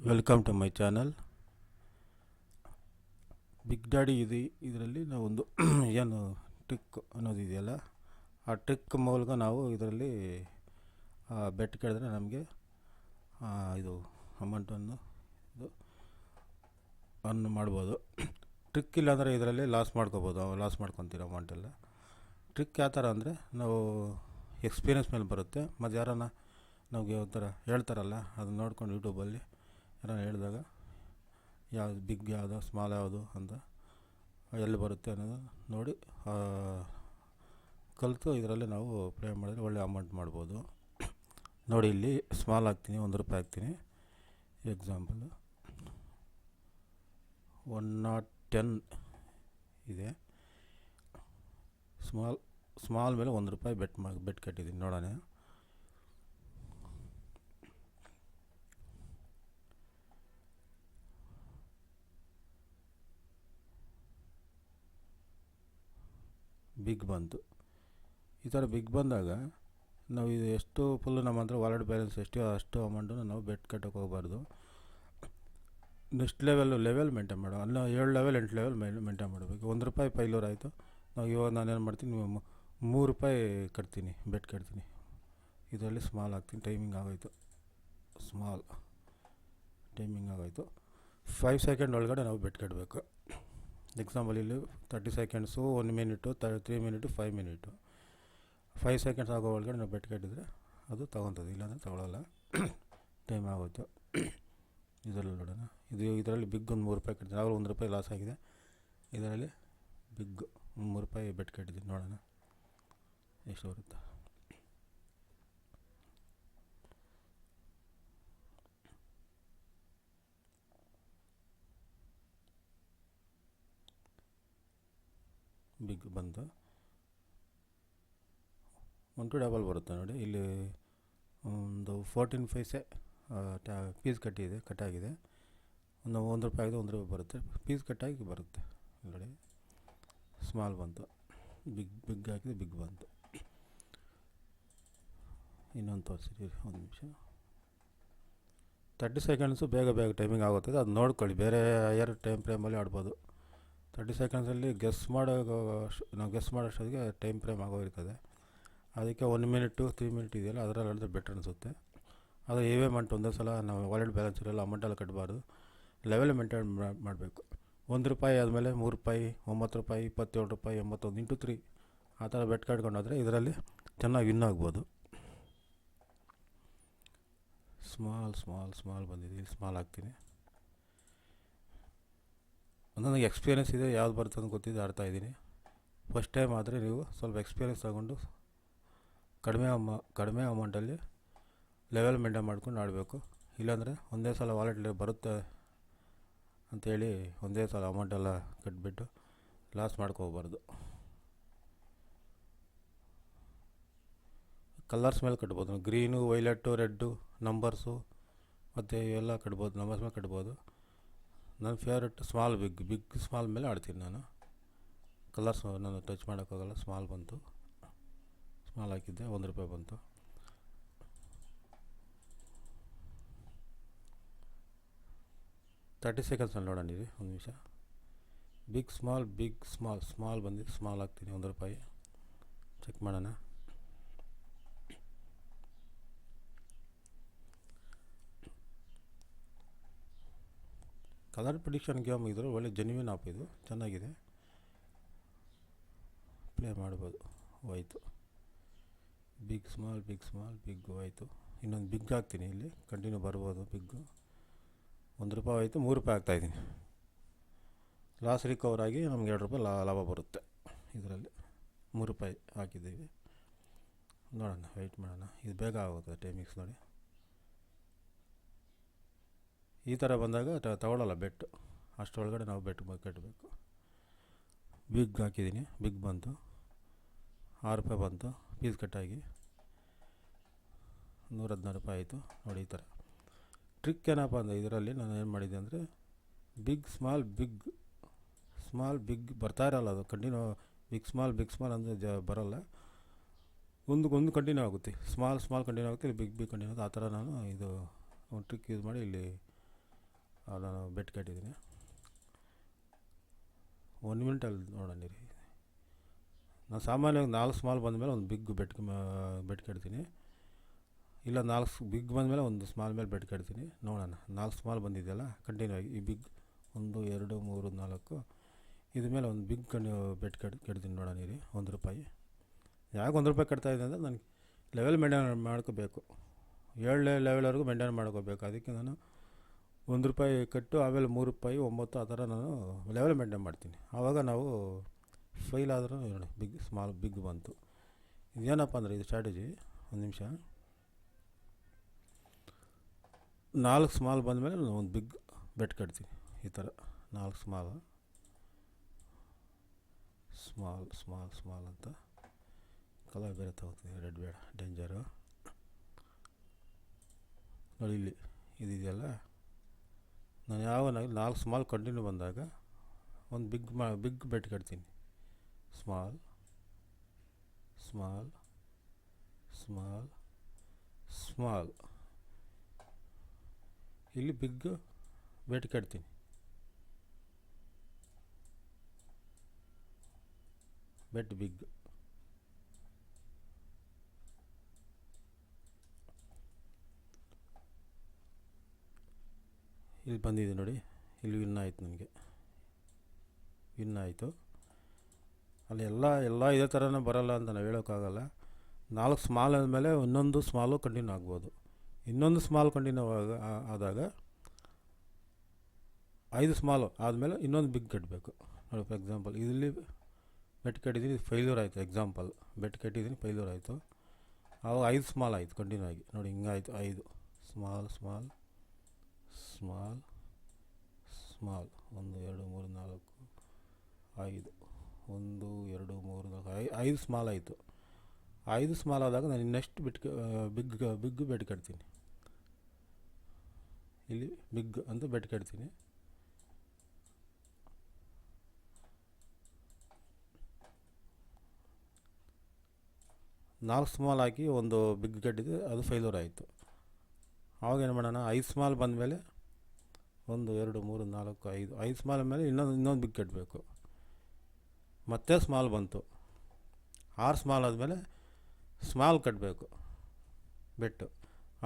Welcome to my channel. Big daddy ಇದರಲ್ಲಿ ನಾವೊಂದು ಏನು ಟ್ರಿಕ್ ಅನ್ನೋದಿದೆಯಲ್ಲ, ಆ ಟ್ರಿಕ್ ಮೂಲಕ ನಾವು ಇದರಲ್ಲಿ ಬೆಟ್ ಕೇಳಿದ್ರೆ ನಮಗೆ ಇದು ಅಮೌಂಟನ್ನು ಇದು ಅರ್ನ್ ಮಾಡ್ಬೋದು. ಟ್ರಿಕ್ ಇಲ್ಲಾಂದರೆ ಇದರಲ್ಲಿ ಲಾಸ್ ಮಾಡ್ಕೊತೀರ ಅಮೌಂಟೆಲ್ಲ. ಟ್ರಿಕ್ ಯಾವ ಥರ ಅಂದರೆ, ನಾವು ಎಕ್ಸ್ಪೀರಿಯನ್ಸ್ ಮೇಲೆ ಬರುತ್ತೆ. ಮತ್ತು ಯಾರನ್ನ ನಮಗೆ ಒಂಥರ ಹೇಳ್ತಾರಲ್ಲ, ಅದನ್ನ ನೋಡ್ಕೊಂಡು ಯೂಟ್ಯೂಬಲ್ಲಿ ಯಾರು ಹೇಳಿದಾಗ ಯಾವುದು ಬಿಗ್ ಯಾವುದು ಸ್ಮಾಲ್ ಯಾವುದು ಅಂತ ಎಲ್ಲಿ ಬರುತ್ತೆ ಅನ್ನೋದು ನೋಡಿ ಕಲಿತು ಇದರಲ್ಲಿ ನಾವು ಪ್ಲೇ ಮಾಡಿದ್ರೆ ಒಳ್ಳೆ ಅಮೌಂಟ್ ಮಾಡ್ಬೋದು. ನೋಡಿ, ಇಲ್ಲಿ ಸ್ಮಾಲ್ ಹಾಕ್ತೀನಿ, ₹1 ಹಾಕ್ತೀನಿ. ಎಕ್ಸಾಂಪಲು 110 ಇದೆ. ಸ್ಮಾಲ್ ಮೇಲೆ ₹1 ಬೆಟ್ ಕಟ್ಟಿದ್ದೀನಿ. ನೋಡೋಣ. ಬಿಗ್ ಬಂತು. ಈ ಥರ ಬಿಗ್ ಬಂದಾಗ ನಾವು ಇದು ಎಷ್ಟು ಫುಲ್ಲು ನಮ್ಮ ಹತ್ರ ವಾಲೆಟ್ ಬ್ಯಾಲೆನ್ಸ್ ಎಷ್ಟೋ ಅಷ್ಟು ಅಮೌಂಟನ್ನು ನಾವು ಬೆಟ್ ಕಟ್ಟೋಕೆ ಹೋಗಬಾರ್ದು. ನೆಕ್ಸ್ಟ್ ಲೆವೆಲ್ ಮೇಂಟೈನ್ ಮಾಡೋ, ಅಲ್ಲ 7 ಲೆವೆಲ್ 8 ಲೆವೆಲ್ ಮೇಂಟೈನ್ ಮಾಡಬೇಕು. ₹1 ಫೈಲೂರ್ ಆಯಿತು. ನಾವು ಇವಾಗ ನಾನೇನು ಮಾಡ್ತೀನಿ, ₹3 ಕಟ್ತೀನಿ, ಬೆಟ್ ಕಟ್ತೀನಿ. ಇದರಲ್ಲಿ ಸ್ಮಾಲ್ ಹಾಕ್ತೀನಿ. ಟೈಮಿಂಗ್ ಆಗೋಯ್ತು. ಸ್ಮಾಲ್ ಟೈಮಿಂಗ್ ಆಗೋಯ್ತು. 5 ಸೆಕೆಂಡ್ ಒಳಗಡೆ ನಾವು ಬೆಟ್ ಕಟ್ಟಬೇಕು. ಎಕ್ಸಾಂಪಲ್ ಇಲ್ಲಿ 30 seconds, 1 minute, 3 minute, 5 minute. 5 seconds ಆಗೋ ಒಳಗಡೆ ನಾವು ಬೆಟ್ ಕಟ್ಟಿದರೆ ಅದು ತೊಗೊತದೆ, ಇಲ್ಲಾಂದರೆ ತೊಗೊಳ್ಳಲ್ಲ. ಟೈಮ್ ಆಗೋಯ್ತು. ಇದರಲ್ಲಿ ನೋಡೋಣ. ಇದರಲ್ಲಿ ಬಿಗ್ ಒಂದು ₹3 ಕಟ್ಟಿದ್ದೀನಿ. ಆವಾಗ ₹1 ಲಾಸ್ ಆಗಿದೆ. ಇದರಲ್ಲಿ ಬಿಗ್ ₹3 ಬೆಟ್ ಕಟ್ಟಿದ್ದೀನಿ. ನೋಡೋಣ ಎಷ್ಟು ಬರುತ್ತೆ. ಬಿಗ್ ಬಂತು. 1 to ಡಬಲ್ ಬರುತ್ತೆ ನೋಡಿ. ಇಲ್ಲಿ ಒಂದು 14 ಪೈಸೆ ಪೀಸ್ ಕಟ್ಟಾಗಿದೆ. ಒಂದು ₹1 ಆಗಿದೆ, ₹1 ಬರುತ್ತೆ. ಪೀಸ್ ಕಟ್ಟಾಗಿ ಬರುತ್ತೆ. ನೋಡಿ, ಸ್ಮಾಲ್ ಬಂತು. ಬಿಗ್ ಹಾಕಿದೆ, ಬಿಗ್ ಬಂತು. ಇನ್ನೊಂದು ತೋರಿಸಿರಿ, ಒಂದು ನಿಮಿಷ. 30 ಸೆಕೆಂಡ್ಸು ಬೇಗ ಟೈಮಿಂಗ್ ಆಗುತ್ತದೆ. ಅದು ನೋಡ್ಕೊಳ್ಳಿ. ಬೇರೆ ಹೈಯರ್ ಟೈಮ್ ಫ್ರೇಮಲ್ಲಿ ಆಡ್ಬೋದು. 30 ಸೆಕೆಂಡ್ಸಲ್ಲಿ ನಾವು ಗೆಸ್ ಮಾಡೋಷ್ಟೊತ್ತಿಗೆ ಟೈಮ್ ಫ್ರೇಮ್ ಆಗೋಗಿರ್ತದೆ. ಅದಕ್ಕೆ 1 ಮಿನಿಟು 3 ಮಿನಿಟ್ ಇದೆಯಲ್ಲ, ಅದರಲ್ಲಿ ಹೇಳಿದ್ರೆ ಬೆಟರ್ ಅನಿಸುತ್ತೆ. ಆದರೆ ಏವೇ ಅಮೌಂಟ್ ಒಂದೇ ಸಲ ನಾವು ವಾಲೆಟ್ ಬ್ಯಾಲೆನ್ಸ್ ಇರಲ್ಲ, ಅಮೌಂಟೆಲ್ಲ ಕಟ್ಟಬಾರ್ದು. ಲೆವೆಲ್ ಮೇಂಟೈನ್ ಮಾಡಬೇಕು. ₹1 ಆದಮೇಲೆ ₹3, ₹9, ₹27, ₹81 ಇಂಟು 3 ಆ ಥರ ಬೆಟ್ ಕಟ್ಕೊಂಡೋದ್ರೆ ಇದರಲ್ಲಿ ಚೆನ್ನಾಗಿ ವಿನ್ ಆಗ್ಬೋದು. ಸ್ಮಾಲ್ ಬಂದಿದೆ. ಇಲ್ಲಿ ಸ್ಮಾಲ್ ಹಾಕ್ತೀನಿ. ನನಗೆ ಎಕ್ಸ್ಪೀರಿಯೆನ್ಸ್ ಇದೆ, ಯಾವ್ದು ಬರುತ್ತೆ ಅಂತ ಗೊತ್ತಿದೆ, ಆಡ್ತಾ ಇದ್ದೀನಿ. ಫಸ್ಟ್ ಟೈಮ್ ಆದರೆ ನೀವು ಸ್ವಲ್ಪ ಎಕ್ಸ್ಪೀರಿಯೆನ್ಸ್ ತಗೊಂಡು ಕಡಿಮೆ ಅಮೌಂಟಲ್ಲಿ ಲೆವೆಲ್ ಮೇಂಟೈನ್ ಮಾಡ್ಕೊಂಡು ಆಡಬೇಕು. ಇಲ್ಲಾಂದರೆ ಒಂದೇ ಸಲ ವಾಲೆಟ್ಲಿ ಬರುತ್ತೆ ಅಂಥೇಳಿ ಒಂದೇ ಸಲ ಅಮೌಂಟೆಲ್ಲ ಕಟ್ಟಿಬಿಟ್ಟು ಲಾಸ್ ಮಾಡ್ಕೋಬಾರ್ದು. ಕಲರ್ಸ್ ಮೇಲೆ ಕಟ್ಬೋದು. ಗ್ರೀನು, ವೈಲೆಟ್ಟು, ರೆಡ್ಡು, ನಂಬರ್ಸು ಮತ್ತು ಇವೆಲ್ಲ ಕಟ್ಬೋದು. ನಂಬರ್ಸ್ ಮೇಲೆ ಕಟ್ಬೋದು. ನನ್ನ ಫೇವ್ರೆಟ್ ಸ್ಮಾಲ್ ಬಿಗ್ ಸ್ಮಾಲ್ ಮೇಲೆ ಆಡ್ತೀನಿ ನಾನು. ಕಲರ್ಸ್ ನಾನು ಟಚ್ ಮಾಡೋಕ್ಕಾಗಲ್ಲ. ಸ್ಮಾಲ್ ಬಂತು. ಸ್ಮಾಲ್ ಹಾಕಿದ್ದೆ, ₹1 ಬಂತು. ತರ್ಟಿ ಸೆಕೆಂಡ್ಸಲ್ಲಿ ನೋಡೋಣ. ಇದೆ ಒಂದು ನಿಮಿಷ. ಬಿಗ್ ಸ್ಮಾಲ್ ಬಂದಿದೆ. ಸ್ಮಾಲ್ ಹಾಕ್ತೀನಿ, ₹1 ಚೆಕ್ ಮಾಡೋಣ. ಕಲರ್ ಪ್ರಿಡಿಕ್ಷನ್ ಗೇಮ್ ಇದ್ದರೆ ಒಳ್ಳೆ ಜೆನ್ಯೂನ್ ಆಪ್. ಇದು ಚೆನ್ನಾಗಿದೆ, ಪ್ಲೇ ಮಾಡ್ಬೋದು. ಹೋಯ್ತು ಬಿಗ್ ಸ್ಮಾಲ್ ಹೋಯ್ತು. ಇನ್ನೊಂದು ಬಿಗ್ ಹಾಕ್ತೀನಿ. ಇಲ್ಲಿ ಕಂಟಿನ್ಯೂ ಬರ್ಬೋದು. ಬಿಗ್ಗು ₹1 ಹೋಯ್ತು. ₹3 ಹಾಕ್ತಾಯಿದ್ದೀನಿ. ಲಾಸ್ ರಿಕವರ್ ಆಗಿ ನಮ್ಗೆ ₹2 ಲಾಭ ಬರುತ್ತೆ. ಇದರಲ್ಲಿ ₹3 ಹಾಕಿದ್ದೀವಿ. ನೋಡೋಣ, ವೆಯ್ಟ್ ಮಾಡೋಣ. ಇದು ಬೇಗ ಆಗುತ್ತೆ ಟೈಮಿಂಗ್ಸ್ ನೋಡಿ. ಈ ಥರ ಬಂದಾಗ ತಗೊಳ್ಳಲ್ಲ ಬೆಟ್ಟು. ಅಷ್ಟರೊಳಗಡೆ ನಾವು ಬೆಟ್ ಕಟ್ಟಬೇಕು. ಬಿಗ್ ಹಾಕಿದ್ದೀನಿ. ಬಿಗ್ ಬಂತು. ₹6 ಬಂತು. ಪೀಸ್ ಕಟ್ಟಾಗಿ ₹116 ಆಯಿತು. ನೋಡಿ, ಈ ಥರ ಟ್ರಿಕ್ ಏನಪ್ಪ ಅಂದರೆ, ಇದರಲ್ಲಿ ನಾನು ಏನು ಮಾಡಿದ್ದೆ ಅಂದರೆ, ಸ್ಮಾಲ್ ಬಿಗ್ ಬರ್ತಾ ಇರಲ್ಲ. ಅದು ಕಂಟಿನ್ಯೂ ಬಿಗ್ ಸ್ಮಾಲ್ ಅಂದರೆ ಬರೋಲ್ಲ. ಒಂದು ಕಂಟಿನ್ಯೂ ಆಗುತ್ತೆ. ಸ್ಮಾಲ್ ಕಂಟಿನ್ಯೂ ಆಗುತ್ತೆ. ಇಲ್ಲಿ ಬಿಗ್ ಕಂಟಿನ್ಯೂ ಆಗುತ್ತೆ. ಆ ಥರ ನಾನು ಇದು ಒಂದು ಟ್ರಿಕ್ ಯೂಸ್ ಮಾಡಿ ಇಲ್ಲಿ ಅದನ್ನು ಬೆಟ್ ಕಟ್ಟಿದ್ದೀನಿ. 1 ಮಿನಿಟಲ್ಲಿ ನೋಡೋಣ ರೀ. ನಾನು ಸಾಮಾನ್ಯವಾಗಿ 4 ಸ್ಮಾಲ್ ಬಂದಮೇಲೆ ಒಂದು ಬಿಗ್ ಬೆಟ್ ಕಟ್ತೀನಿ, ಇಲ್ಲ 4 ಬಿಗ್ ಬಂದಮೇಲೆ ಒಂದು ಸ್ಮಾಲ್ ಮೇಲೆ ಬೆಟ್ ಕಟ್ತೀನಿ. ನೋಡೋಣ 4 ಸ್ಮಾಲ್ ಬಂದಿದೆಯಲ್ಲ ಕಂಟಿನ್ಯೂ ಆಗಿ. ಈ ಬಿಗ್ 1 2 3 4 ಇದ್ರ ಮೇಲೆ ಒಂದು ಬಿಗ್ ಬೆಟ್ ಕಟ್ತೀನಿ ನೋಡೋಣ ರೀ. ₹1. ಯಾಕೆ ₹1 ಕಟ್ತಾಯಿದೆ ಅಂದರೆ ನನಗೆ ಲೆವೆಲ್ ಮೇಂಟೈನ್ ಮಾಡ್ಕೋಬೇಕು, 7 ಲೆವೆಲ್ವರೆಗೂ ಮೇಂಟೈನ್ ಮಾಡ್ಕೋಬೇಕು. ಅದಕ್ಕೆ ನಾನು ₹1 ಕಟ್ಟು ಆಮೇಲೆ ₹3 9 ಆ ಥರ ನಾನು ಲೆವೆಲ್ ಮೇಂಟೈನ್ ಮಾಡ್ತೀನಿ. ಆವಾಗ ನಾವು ಫೈಲ್ ಆದರೂ ನೋಡಿ ಬಿಗ್ ಬಂತು. ಇದೇನಪ್ಪ ಅಂದರೆ ಇದು ಸ್ಟ್ರಾಟಜಿ. ಒಂದು ನಿಮಿಷ. 4 ಸ್ಮಾಲ್ ಬಂದಮೇಲೆ ನಾನು ಒಂದು ಬಿಗ್ ಬೆಟ್ ಕಟ್ತೀನಿ. ಈ ಥರ 4 ಸ್ಮಾಲ್ ಅಂತ ಕಲರ್ ಬೇರೆ ತಗೋತೀನಿ. ರೆಡ್ ಬೇಡ, ಡೇಂಜರು. ನೋಡಿ ಇಲ್ಲಿ ಇದೆಯಲ್ಲ, ನಾನು ಯಾವಾಗ 4 ಸ್ಮಾಲ್ ಕಂಟಿನ್ಯೂ ಬಂದಾಗ ಒಂದು ಬಿಗ್ ಬೆಟ್ ಕಟ್ತೀನಿ. ಸ್ಮಾಲ್ ಇಲ್ಲಿ ಬಿಗ್ ಬೆಟ್ ಕಟ್ತೀನಿ. Bet big. ಇಲ್ಲಿ ಬಂದಿದೆ ನೋಡಿ, ಇಲ್ಲಿ ವಿನ್ ಆಯಿತು, ನನಗೆ ವಿನ್ ಆಯಿತು. ಅಲ್ಲಿ ಎಲ್ಲ ಇದೇ ಥರನೇ ಬರೋಲ್ಲ ಅಂತ ನಾವು ಹೇಳೋಕ್ಕಾಗಲ್ಲ. 4 ಸ್ಮಾಲ್ ಆದಮೇಲೆ ಇನ್ನೊಂದು ಸ್ಮಾಲು ಕಂಟಿನ್ಯೂ ಆಗ್ಬೋದು. ಇನ್ನೊಂದು ಸ್ಮಾಲ್ ಕಂಟಿನ್ಯೂ ಆದಾಗ 5 ಸ್ಮಾಲು ಆದಮೇಲೆ ಇನ್ನೊಂದು ಬಿಗ್ ಕಟ್ಟಬೇಕು ನೋಡಿ. ಫಾರ್ ಎಕ್ಸಾಂಪಲ್ ಇಲ್ಲಿ ಬೆಟ್ ಕಟ್ಟಿದ್ದೀನಿ, ಫೈಲ್ಯೂರ್ ಆಯಿತು. ಎಕ್ಸಾಂಪಲ್ ಬೆಟ್ ಕಟ್ಟಿದ್ದೀನಿ, ಫೈಲ್ಯೂರ್ ಆಯಿತು. ಆವಾಗ 5 ಸ್ಮಾಲ್ ಆಯಿತು ಕಂಟಿನ್ಯೂ ಆಗಿ. ನೋಡಿ ಹಿಂಗಾಯಿತು. 5 ಸ್ಮಾಲ್ 1 2 3 4 5 1 2 3 4 5 ಸ್ಮಾಲ್ ಆಯಿತು. 5 ಸ್ಮಾಲ್ ಆದಾಗ ನಾನು ನೆಕ್ಸ್ಟ್ ಬಿಗ್ ಬೆಟ್ ಕಟ್ತೀನಿ. ಇಲ್ಲಿ ಬಿಗ್ ಅಂತ ಬೆಟ್ ಕಟ್ತೀನಿ. ನಾಲ್ಕು ಸ್ಮಾಲ್ ಹಾಕಿ ಒಂದು ಬಿಗ್ ಕಟ್ಟಿದೆ, ಅದು ಫೈಲ್ಯೂರ್ ಆಯಿತು. ಆವಾಗ ಏನು ಮಾಡೋಣ, 5 ಸ್ಮಾಲ್ ಬಂದಮೇಲೆ 1 2 3 4 5 ಸ್ಮಾಲ್ ಮೇಲೆ ಇನ್ನೊಂದು ಬಿಗ್ ಕಟ್ಟಬೇಕು. ಮತ್ತೆ ಸ್ಮಾಲ್ ಬಂತು. 6 ಸ್ಮಾಲ್ ಆದಮೇಲೆ ಸ್ಮಾಲ್ ಕಟ್ಟಬೇಕು ಬೆಟ್ಟು,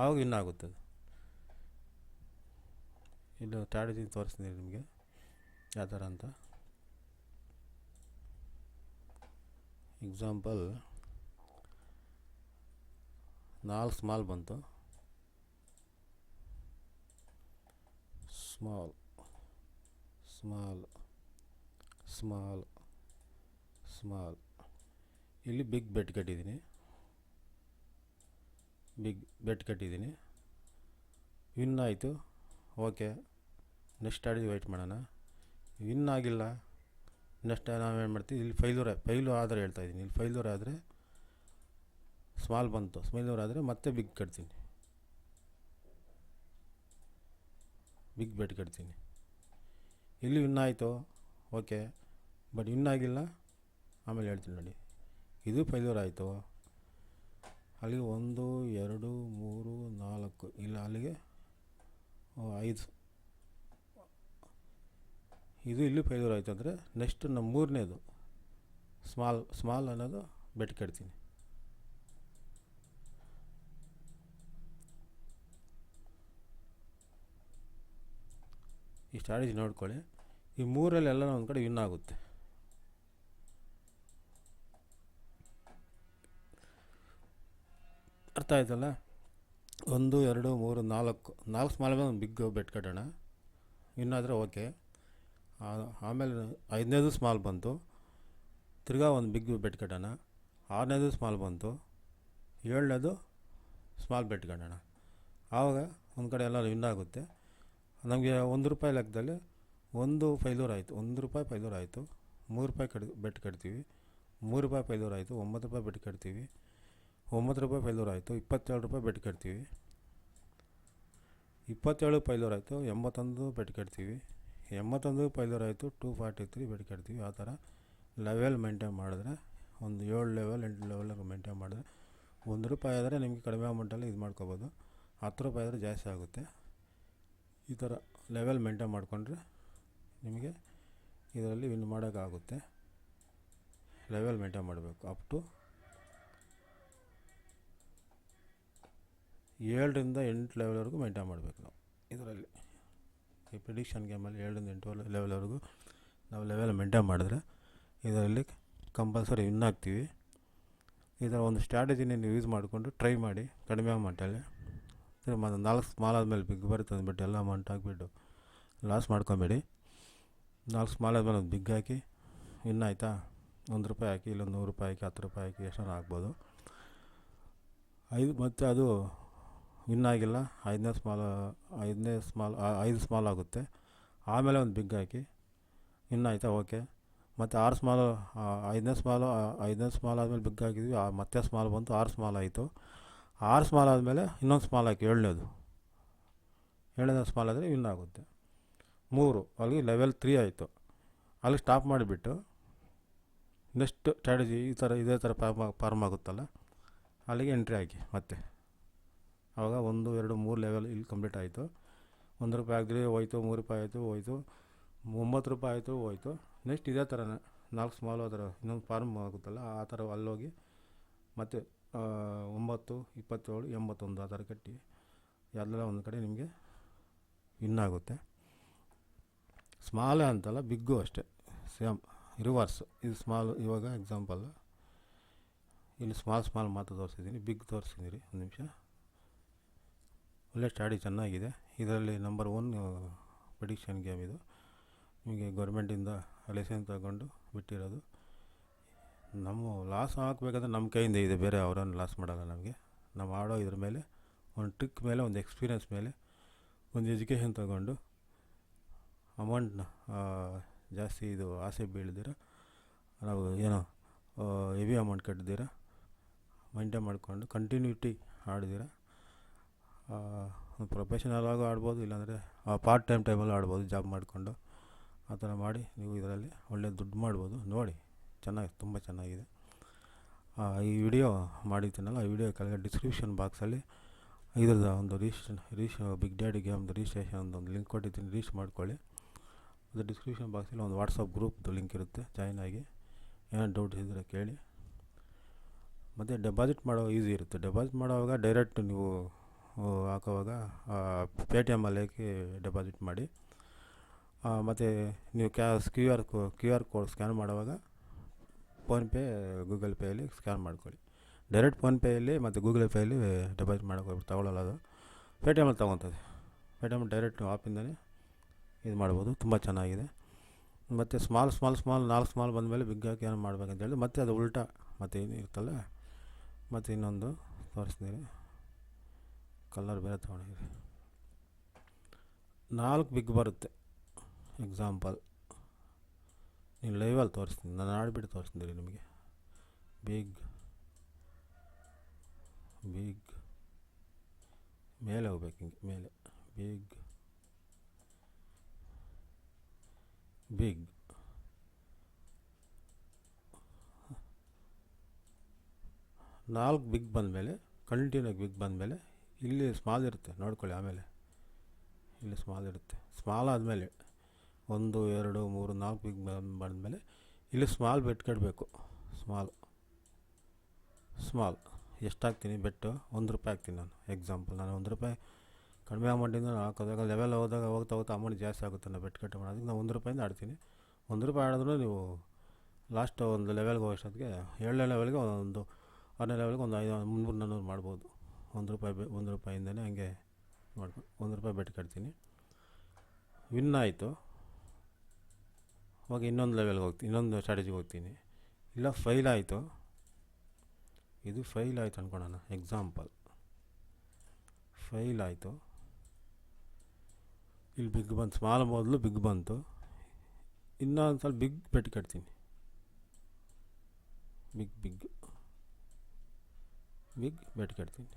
ಆವಾಗ ಇನ್ನಾಗುತ್ತದೆ. ಇಲ್ಲಿ ಸ್ಟ್ರಾಟಜಿ ತೋರಿಸ್ತೀನಿ ನಿಮಗೆ ಯಾವ ಥರ ಅಂತ. ಎಕ್ಸಾಂಪಲ್ 4 ಸ್ಮಾಲ್ ಬಂತು. ಸ್ಮಾಲ್ ಇಲ್ಲಿ ಬಿಗ್ ಬೆಟ್ ಕಟ್ಟಿದ್ದೀನಿ. ವಿನ್ ಆಯಿತು. ಓಕೆ, ನೆಕ್ಸ್ಟ್ ಸ್ಟ್ರಾಟಜಿ ವೆಯ್ಟ್ ಮಾಡೋಣ. ವಿನ್ ಆಗಿಲ್ಲ, ನೆಕ್ಸ್ಟ್ ನಾವೇನು ಮಾಡ್ತೀವಿ, ಇಲ್ಲಿ ಫೈಲ್ಯೂರ್ ಆದರೆ ಹೇಳ್ತಾಯಿದ್ದೀನಿ. ಇಲ್ಲಿ ಫೈಲ್ಯೂರ್ ಆದರೆ ಸ್ಮಾಲ್ ಬಂತು, ಫೈಲ್ಯೂರ್ ಆದರೆ ಮತ್ತೆ ಬಿಗ್ ಕಟ್ತೀನಿ, ಬಿಗ್ ಬೆಟ್ ಕಟ್ತೀನಿ. ಇಲ್ಲಿ ವಿನ್ ಆಯಿತು. ಓಕೆ, ಬಟ್ ವಿನ್ ಆಗಿಲ್ಲ, ಆಮೇಲೆ ಹೇಳ್ತೀನಿ ನೋಡಿ. ಇದು ಫೈಲ್ಯೂರ್ ಆಯಿತು. ಅಲ್ಲಿಗೆ 1 2 3 4 ಇಲ್ಲ, ಅಲ್ಲಿಗೆ 5. ಇದು ಇಲ್ಲಿ ಫೈಲ್ಯೂರ್ ಆಯಿತು ಅಂದರೆ ನೆಕ್ಸ್ಟ್ ನಮ್ಮ ಮೂರನೇದು ಸ್ಮಾಲ್ ಅನ್ನೋದು ಬೆಟ್ ಕಟ್ತೀನಿ. ಈ ಸ್ಟ್ರಾಟಜಿ ನೋಡ್ಕೊಳ್ಳಿ. ಈ ಮೂರಲ್ಲೆಲ್ಲ ಒಂದು ಕಡೆ ವಿನ್ ಆಗುತ್ತೆ. ಅರ್ಥ ಆಯ್ತಲ್ಲ? 1 2 3 4 ಸ್ಮಾಲ್ ಮೇಲೆ ಒಂದು ಬಿಗ್ ಬೆಟ್ ಕಟ್ಟೋಣ. ವಿನ್ನಾದರೆ ಓಕೆ. ಆಮೇಲೆ 5ನೇದು ಸ್ಮಾಲ್ ಬಂತು, ತಿರ್ಗಾ ಒಂದು ಬಿಗ್ ಬೆಟ್ ಕಟ್ಟೋಣ. 6ನೇದು ಸ್ಮಾಲ್ ಬಂತು, 7ನೇದು ಸ್ಮಾಲ್ ಬೆಟ್ ಕಟ್ಟೋಣ. ಆವಾಗ ಒಂದು ಕಡೆ ಎಲ್ಲ ವಿನ್ ಆಗುತ್ತೆ. ನಮಗೆ ₹1 ಲೆಕ್ಕದಲ್ಲಿ ಒಂದು ಫೈಲ್ಯೂರ್ ಆಯಿತು. ₹1 ಫೈಲ್ಯೂರ್ ಆಯಿತು. ₹3 ಬೆಟ್ ಕಟ್ತೀವಿ. ₹3 ಫೈಲ್ಯೂರ್ ಆಯಿತು. ₹9 ಬೆಟ್ ಕಟ್ತೀವಿ. ₹9 ಫೈಲ್ಯೂರ್ ಆಯಿತು. ₹27 ಬೆಟ್ ಕಟ್ತೀವಿ. 27 ಫೈಲ್ಯೂರ್ ಆಯಿತು. 81 ಬೆಟ್ ಕಟ್ತೀವಿ. 81 ಫೈಲ್ಯೂರ್ ಆಯಿತು. 243 ಬೆಟ್ ಕಟ್ತೀವಿ. ಆ ಥರ ಲೆವೆಲ್ ಮೇಂಟೈನ್ ಮಾಡಿದ್ರೆ, ಒಂದು 7 ಲೆವೆಲ್ 8 ಲೆವೆಲ್ ಮೇಂಟೈನ್ ಮಾಡಿದ್ರೆ ₹1 ಆದರೆ ನಿಮಗೆ ಕಡಿಮೆ ಅಮೌಂಟಲ್ಲಿ ಇದು ಮಾಡ್ಕೋಬೋದು. ₹10 ಆದರೆ ಜಾಸ್ತಿ ಆಗುತ್ತೆ. ಈ ಥರ ಲೆವೆಲ್ ಮೇಂಟೈನ್ ಮಾಡಿಕೊಂಡ್ರೆ ನಿಮಗೆ ಇದರಲ್ಲಿ ವಿನ್ ಮಾಡೋಕ್ಕಾಗುತ್ತೆ. ಲೆವೆಲ್ ಮೇಂಟೈನ್ ಮಾಡಬೇಕು. ಅಪ್ ಟು 7ರಿಂದ 8 ಲೆವೆಲ್ವರೆಗೂ ಮೇಂಟೈನ್ ಮಾಡಬೇಕು ನಾವು ಇದರಲ್ಲಿ. ಈ ಪ್ರಿಡಿಕ್ಷನ್ ಗೇಮಲ್ಲಿ 7ರಿಂದ 8 ಲೆವೆಲ್ವರೆಗೂ ನಾವು ಲೆವೆಲ್ ಮೇಂಟೈನ್ ಮಾಡಿದ್ರೆ ಇದರಲ್ಲಿ ಕಂಪಲ್ಸರಿ ವಿನ್ ಆಗ್ತೀವಿ. ಇದರ ಒಂದು ಸ್ಟ್ರಾಟಜಿನ ನೀವು ಯೂಸ್ ಮಾಡಿಕೊಂಡು ಟ್ರೈ ಮಾಡಿ ಕಡಿಮೆ ಅಮೌಂಟಲ್ಲಿ. ಮತ್ತು 4 ಸ್ಮಾಲ್ ಆದಮೇಲೆ ಬಿಗ್ ಬರುತ್ತೆ ಅಂದ್ಬಿಟ್ಟು ಎಲ್ಲ ಅಮೌಂಟ್ ಹಾಕಿಬಿಟ್ಟು ಲಾಸ್ ಮಾಡ್ಕೊಬೇಡಿ. 4 ಸ್ಮಾಲ್ ಆದಮೇಲೆ ಒಂದು ಬಿಗ್ ಹಾಕಿ ವಿನ್ ಆಯಿತಾ, ₹1 ಹಾಕಿ, ಇಲ್ಲ ₹100 ಹಾಕಿ, ₹10 ಹಾಕಿ, ಎಷ್ಟೋ ಹಾಕ್ಬೋದು. ಮತ್ತು ಅದು ವಿನ್ ಆಗಿಲ್ಲ, 5ನೇ ಸ್ಮಾಲ್ ಆಗುತ್ತೆ. ಆಮೇಲೆ ಒಂದು ಬಿಗ್ ಹಾಕಿ ವಿನ್ ಆಯಿತಾ, ಓಕೆ. ಮತ್ತು 5ನೇ ಸ್ಮಾಲ್ ಆದಮೇಲೆ ಬಿಗ್ ಹಾಕಿದ್ವಿ, ಮತ್ತೆ ಸ್ಮಾಲ್ ಬಂತು, 6 ಸ್ಮಾಲ್ ಆಯಿತು. 6 ಸ್ಮಾಲ್ ಆದಮೇಲೆ ಇನ್ನೊಂದು ಸ್ಮಾಲ್ ಹಾಕಿ 7ನೇದು ಸ್ಮಾಲ್ ಆದರೆ ವಿನ್ ಆಗುತ್ತೆ. 3 ಅಲ್ಲಿಗೆ ಲೆವೆಲ್ 3 ಆಯಿತು. ಅಲ್ಲಿ ಸ್ಟಾಪ್ ಮಾಡಿಬಿಟ್ಟು ನೆಕ್ಸ್ಟ್ ಸ್ಟ್ರಾಟಜಿ ಇದೇ ಥರ ಫಾರ್ಮ್ ಆಗುತ್ತಲ್ಲ, ಅಲ್ಲಿಗೆ ಎಂಟ್ರಿ ಹಾಕಿ ಮತ್ತೆ. ಆವಾಗ 1, 2, 3 ಲೆವೆಲ್ ಇಲ್ಲಿ ಕಂಪ್ಲೀಟ್ ಆಯಿತು. ₹1 ಹಾಕಿದ್ರಿ ಹೋಯ್ತು, ₹3 ಆಯಿತು ಹೋಯ್ತು, ₹9 ಆಯಿತು ಹೋಯ್ತು. ನೆಕ್ಸ್ಟ್ ಇದೇ ಥರನೇ 4 ಸ್ಮಾಲ್ ಆ ಥರ ಇನ್ನೊಂದು ಫಾರ್ಮ್ ಆಗುತ್ತಲ್ಲ, ಆ ಥರ ಅಲ್ಲೋಗಿ ಮತ್ತು 9, 27, 81 ಆ ಥರ ಕಟ್ಟಿ ಎಲ್ಲ ಒಂದು ಕಡೆ ನಿಮಗೆ ವಿನ್ ಆಗುತ್ತೆ. ಸ್ಮಾಲೇ ಅಂತಲ್ಲ, ಬಿಗ್ಗು ಅಷ್ಟೇ ಸೇಮ್ ರಿವರ್ಸ್. ಇದು ಸ್ಮಾಲ್, ಇವಾಗ ಎಕ್ಸಾಂಪಲ್ ಇಲ್ಲಿ ಸ್ಮಾಲ್ ಮಾತ್ರ ತೋರಿಸಿದ್ದೀನಿ, ಬಿಗ್ ತೋರಿಸಿದ್ದೀನಿ. ಒಂದು ನಿಮಿಷ. ಒಳ್ಳೆ ಸ್ಟಾಡಿ ಚೆನ್ನಾಗಿದೆ. ಇದರಲ್ಲಿ ನಂಬರ್ 1 ಪ್ರಿಡಿಕ್ಷನ್ ಗೇಮ್ ಇದು. ನಿಮಗೆ ಗೌರ್ಮೆಂಟಿಂದ ಲೈಸೆನ್ಸ್ ತಗೊಂಡು ಬಿಟ್ಟಿರೋದು. ನಮ್ಮ ಲಾಸ್ ಹಾಕಬೇಕಂದ್ರೆ ನಮ್ಮ ಕೈಯಿಂದ ಇದೆ, ಬೇರೆ ಅವರನ್ನು ಲಾಸ್ ಮಾಡೋಲ್ಲ ನಮಗೆ. ನಾವು ಆಡೋ ಇದ್ರ ಮೇಲೆ, ಒಂದು ಟ್ರಿಕ್ ಮೇಲೆ, ಒಂದು ಎಕ್ಸ್ಪೀರಿಯೆನ್ಸ್ ಮೇಲೆ, ಒಂದು ಎಜುಕೇಷನ್ ತಗೊಂಡು ಅಮೌಂಟ್ನ ಜಾಸ್ತಿ ಇದು ಆಸೆ ಬೀಳ್ದಿರ, ನಾವು ಏನೋ ಹೆವಿ ಅಮೌಂಟ್ ಕಟ್ಟಿದ್ದೀರ ಮೈಂಟೈನ್ ಮಾಡಿಕೊಂಡು ಕಂಟಿನ್ಯೂಟಿ ಆಡಿದ್ದೀರ. ಪ್ರೊಫೆಷನಲ್ ಆಗು ಆಡ್ಬೋದು, ಇಲ್ಲಾಂದರೆ ಪಾರ್ಟ್ ಟೈಮಲ್ಲಿ ಆಡ್ಬೋದು ಜಾಬ್ ಮಾಡಿಕೊಂಡು. ಆ ಥರ ಮಾಡಿ ನೀವು ಇದರಲ್ಲಿ ಒಳ್ಳೆ ದುಡ್ಡು ಮಾಡ್ಬೋದು. ನೋಡಿ, ತುಂಬ ಚೆನ್ನಾಗಿದೆ. ಈ ವಿಡಿಯೋ ಮಾಡಿದ್ದೀನಲ್ಲ, ಈ ವಿಡಿಯೋ ಕೆಳಗೆ ಡಿಸ್ಕ್ರಿಪ್ಷನ್ ಬಾಕ್ಸಲ್ಲಿ ಇದ್ರದ್ದು ಒಂದು ಬಿಗ್ ಡ್ಯಾಡಿ ಗೇಮ್ದು ರಿಜಿಸ್ಟ್ರೇಷನ್ ಒಂದು ಲಿಂಕ್ ಕೊಟ್ಟಿದ್ದೀನಿ, ರೀಚ್ ಮಾಡ್ಕೊಳ್ಳಿ. ಅದು ಡಿಸ್ಕ್ರಿಪ್ಷನ್ ಬಾಕ್ಸಲ್ಲಿ ಒಂದು ವಾಟ್ಸಪ್ ಗ್ರೂಪ್ದು ಲಿಂಕ್ ಇರುತ್ತೆ, ಜಾಯ್ನ್ ಆಗಿ. ಏನೋ ಡೌಟ್ಸ್ ಇದ್ದರೆ ಕೇಳಿ. ಮತ್ತು ಡೆಪಾಸಿಟ್ ಮಾಡೋ ಈಸಿ ಇರುತ್ತೆ. ಡೆಪಾಸಿಟ್ ಮಾಡೋವಾಗ ಡೈರೆಕ್ಟ್ ನೀವು ಹಾಕೋವಾಗ ಪೇಟಿಎಮ್ಮಲ್ಲಿ ಹಾಕಿ ಡೆಪಾಸಿಟ್ ಮಾಡಿ. ಮತ್ತು ನೀವು ಕ್ಯೂ ಆರ್ ಕೋಡ್ ಸ್ಕ್ಯಾನ್ ಮಾಡುವಾಗ ಫೋನ್ಪೇ, ಗೂಗಲ್ ಪೇಯಲ್ಲಿ ಸ್ಕ್ಯಾನ್ ಮಾಡ್ಕೊಳ್ಳಿ. ಡೈರೆಕ್ಟ್ ಫೋನ್ಪೇಯಲ್ಲಿ ಮತ್ತು ಗೂಗಲ್ ಪೇಯಲ್ಲಿ ಡೆಪಾಸಿಟ್ ಮಾಡೋಕೆ ತಗೊಳ್ಳಲ್ಲ, ಅದು ಪೇಟಿಎಮ್ಮಲ್ಲಿ ತೊಗೊತದೆ. ಪೇಟಿಎಮ್ ಡೈರೆಕ್ಟ್ ಆಪಿಂದಲೇ ಇದು ಮಾಡ್ಬೋದು. ತುಂಬ ಚೆನ್ನಾಗಿದೆ. ಮತ್ತು ಸ್ಮಾಲ್ 4 ಸ್ಮಾಲ್ ಬಂದಮೇಲೆ ಬಿಗ್ ಹಾಕಿ ಏನೋ ಮಾಡ್ಬೇಕಂತ ಹೇಳಿದ್ರೆ ಮತ್ತೆ ಅದು ಉಲ್ಟಾ ಮತ್ತು ಏನು ಇರುತ್ತಲ್ಲ. ಮತ್ತು ಇನ್ನೊಂದು ತೋರಿಸ್ತೀನಿ, ಕಲರ್ ಬೇರೆ ತೊಗೊಂಡಿದ್ದೀವಿ. 4 ಬಿಗ್ ಬರುತ್ತೆ. ಎಕ್ಸಾಂಪಲ್ ನೀವು ಲೈವಲ್ಲಿ ತೋರಿಸ್ತೀನಿ, ನಾನು ಆಡಿಬಿಟ್ಟು ತೋರಿಸ್ತೀನಿ ನಿಮಗೆ. ಬಿಗ್ ಮೇಲೆ ಹೋಗ್ಬೇಕು, ಹಿಂಗೆ ಮೇಲೆ ಬಿಗ್ 4 ಬಿಗ್ ಬಂದಮೇಲೆ, ಕಂಟಿನ್ಯೂ ಬಿಗ್ ಬಂದಮೇಲೆ ಇಲ್ಲಿ ಸ್ಮಾಲ್ ಇರುತ್ತೆ ನೋಡ್ಕೊಳ್ಳಿ. ಆಮೇಲೆ ಇಲ್ಲಿ ಸ್ಮಾಲ್ ಇರುತ್ತೆ. ಸ್ಮಾಲ್ ಆದಮೇಲೆ 1, 2, 3, 4 ಬಿಗ್ ಬಂದಮೇಲೆ ಇಲ್ಲಿ ಸ್ಮಾಲ್ ಬೆಟ್ ಕಟ್ಟಬೇಕು. ಸ್ಮಾಲ್ ಎಷ್ಟು ಹಾಕ್ತೀನಿ ಬೆಟ್ಟು? ₹1 ಹಾಕ್ತೀನಿ ನಾನು. ಎಕ್ಸಾಂಪಲ್ ನಾನು ₹1 ಕಡಿಮೆ ಅಮೌಂಟಿಂದ ಹಾಕೋದಾಗ ಲೆವೆಲ್ ಹೋಗ್ತಾ ಅಮೌಂಟ್ ಜಾಸ್ತಿ ಆಗುತ್ತೆ ನಾವು ಬೆಟ್ ಕಟ್ಟ ಮಾಡೋದಕ್ಕೆ. ನಾನು ₹1 ಆಡ್ತೀನಿ. ₹1 ಆಡಿದ್ರು ನೀವು ಲಾಸ್ಟ್ ಒಂದು ಲೆವೆಲ್ಗೆ ಹೋಗೋಷ್ಟೊತ್ತಿಗೆ 7ನೇ ಲೆವೆಲ್ಗೆ ಒಂದು 6ನೇ ಲೆವೆಲ್ಗೆ ಒಂದು 300-400 ಮಾಡ್ಬೋದು. ₹1 ಹಂಗೆ ಮಾಡ್ಕೊಂಡು ₹1 ಬೆಟ್ ಕಟ್ತೀನಿ. ವಿನ್ ಆಯಿತು, ಹೋಗಿ ಇನ್ನೊಂದು ಲೆವೆಲ್ಗೆ ಹೋಗ್ತೀನಿ, ಇನ್ನೊಂದು ಸ್ಟ್ರಾಟಜಿಗೆ ಹೋಗ್ತೀನಿ. ಇಲ್ಲ ಫೈಲ್ ಆಯಿತು, ಇದು ಫೈಲ್ ಆಯಿತು ಅಂದ್ಕೊಳ್ಳೋಣ. ಎಕ್ಸಾಂಪಲ್ ಫೈಲ್ ಆಯಿತು, ಇಲ್ಲಿ ಬಿಗ್ ಬಂತು, ಸ್ಮಾಲ್ ಮೊದಲು ಬಿಗ್ ಬಂತು. ಇನ್ನೊಂದು ಸಲ ಬಿಗ್ ಬೆಟ್ ಕಟ್ತೀನಿ. ಬಿಗ್ ಬೆಟ್ ಕಟ್ತೀನಿ.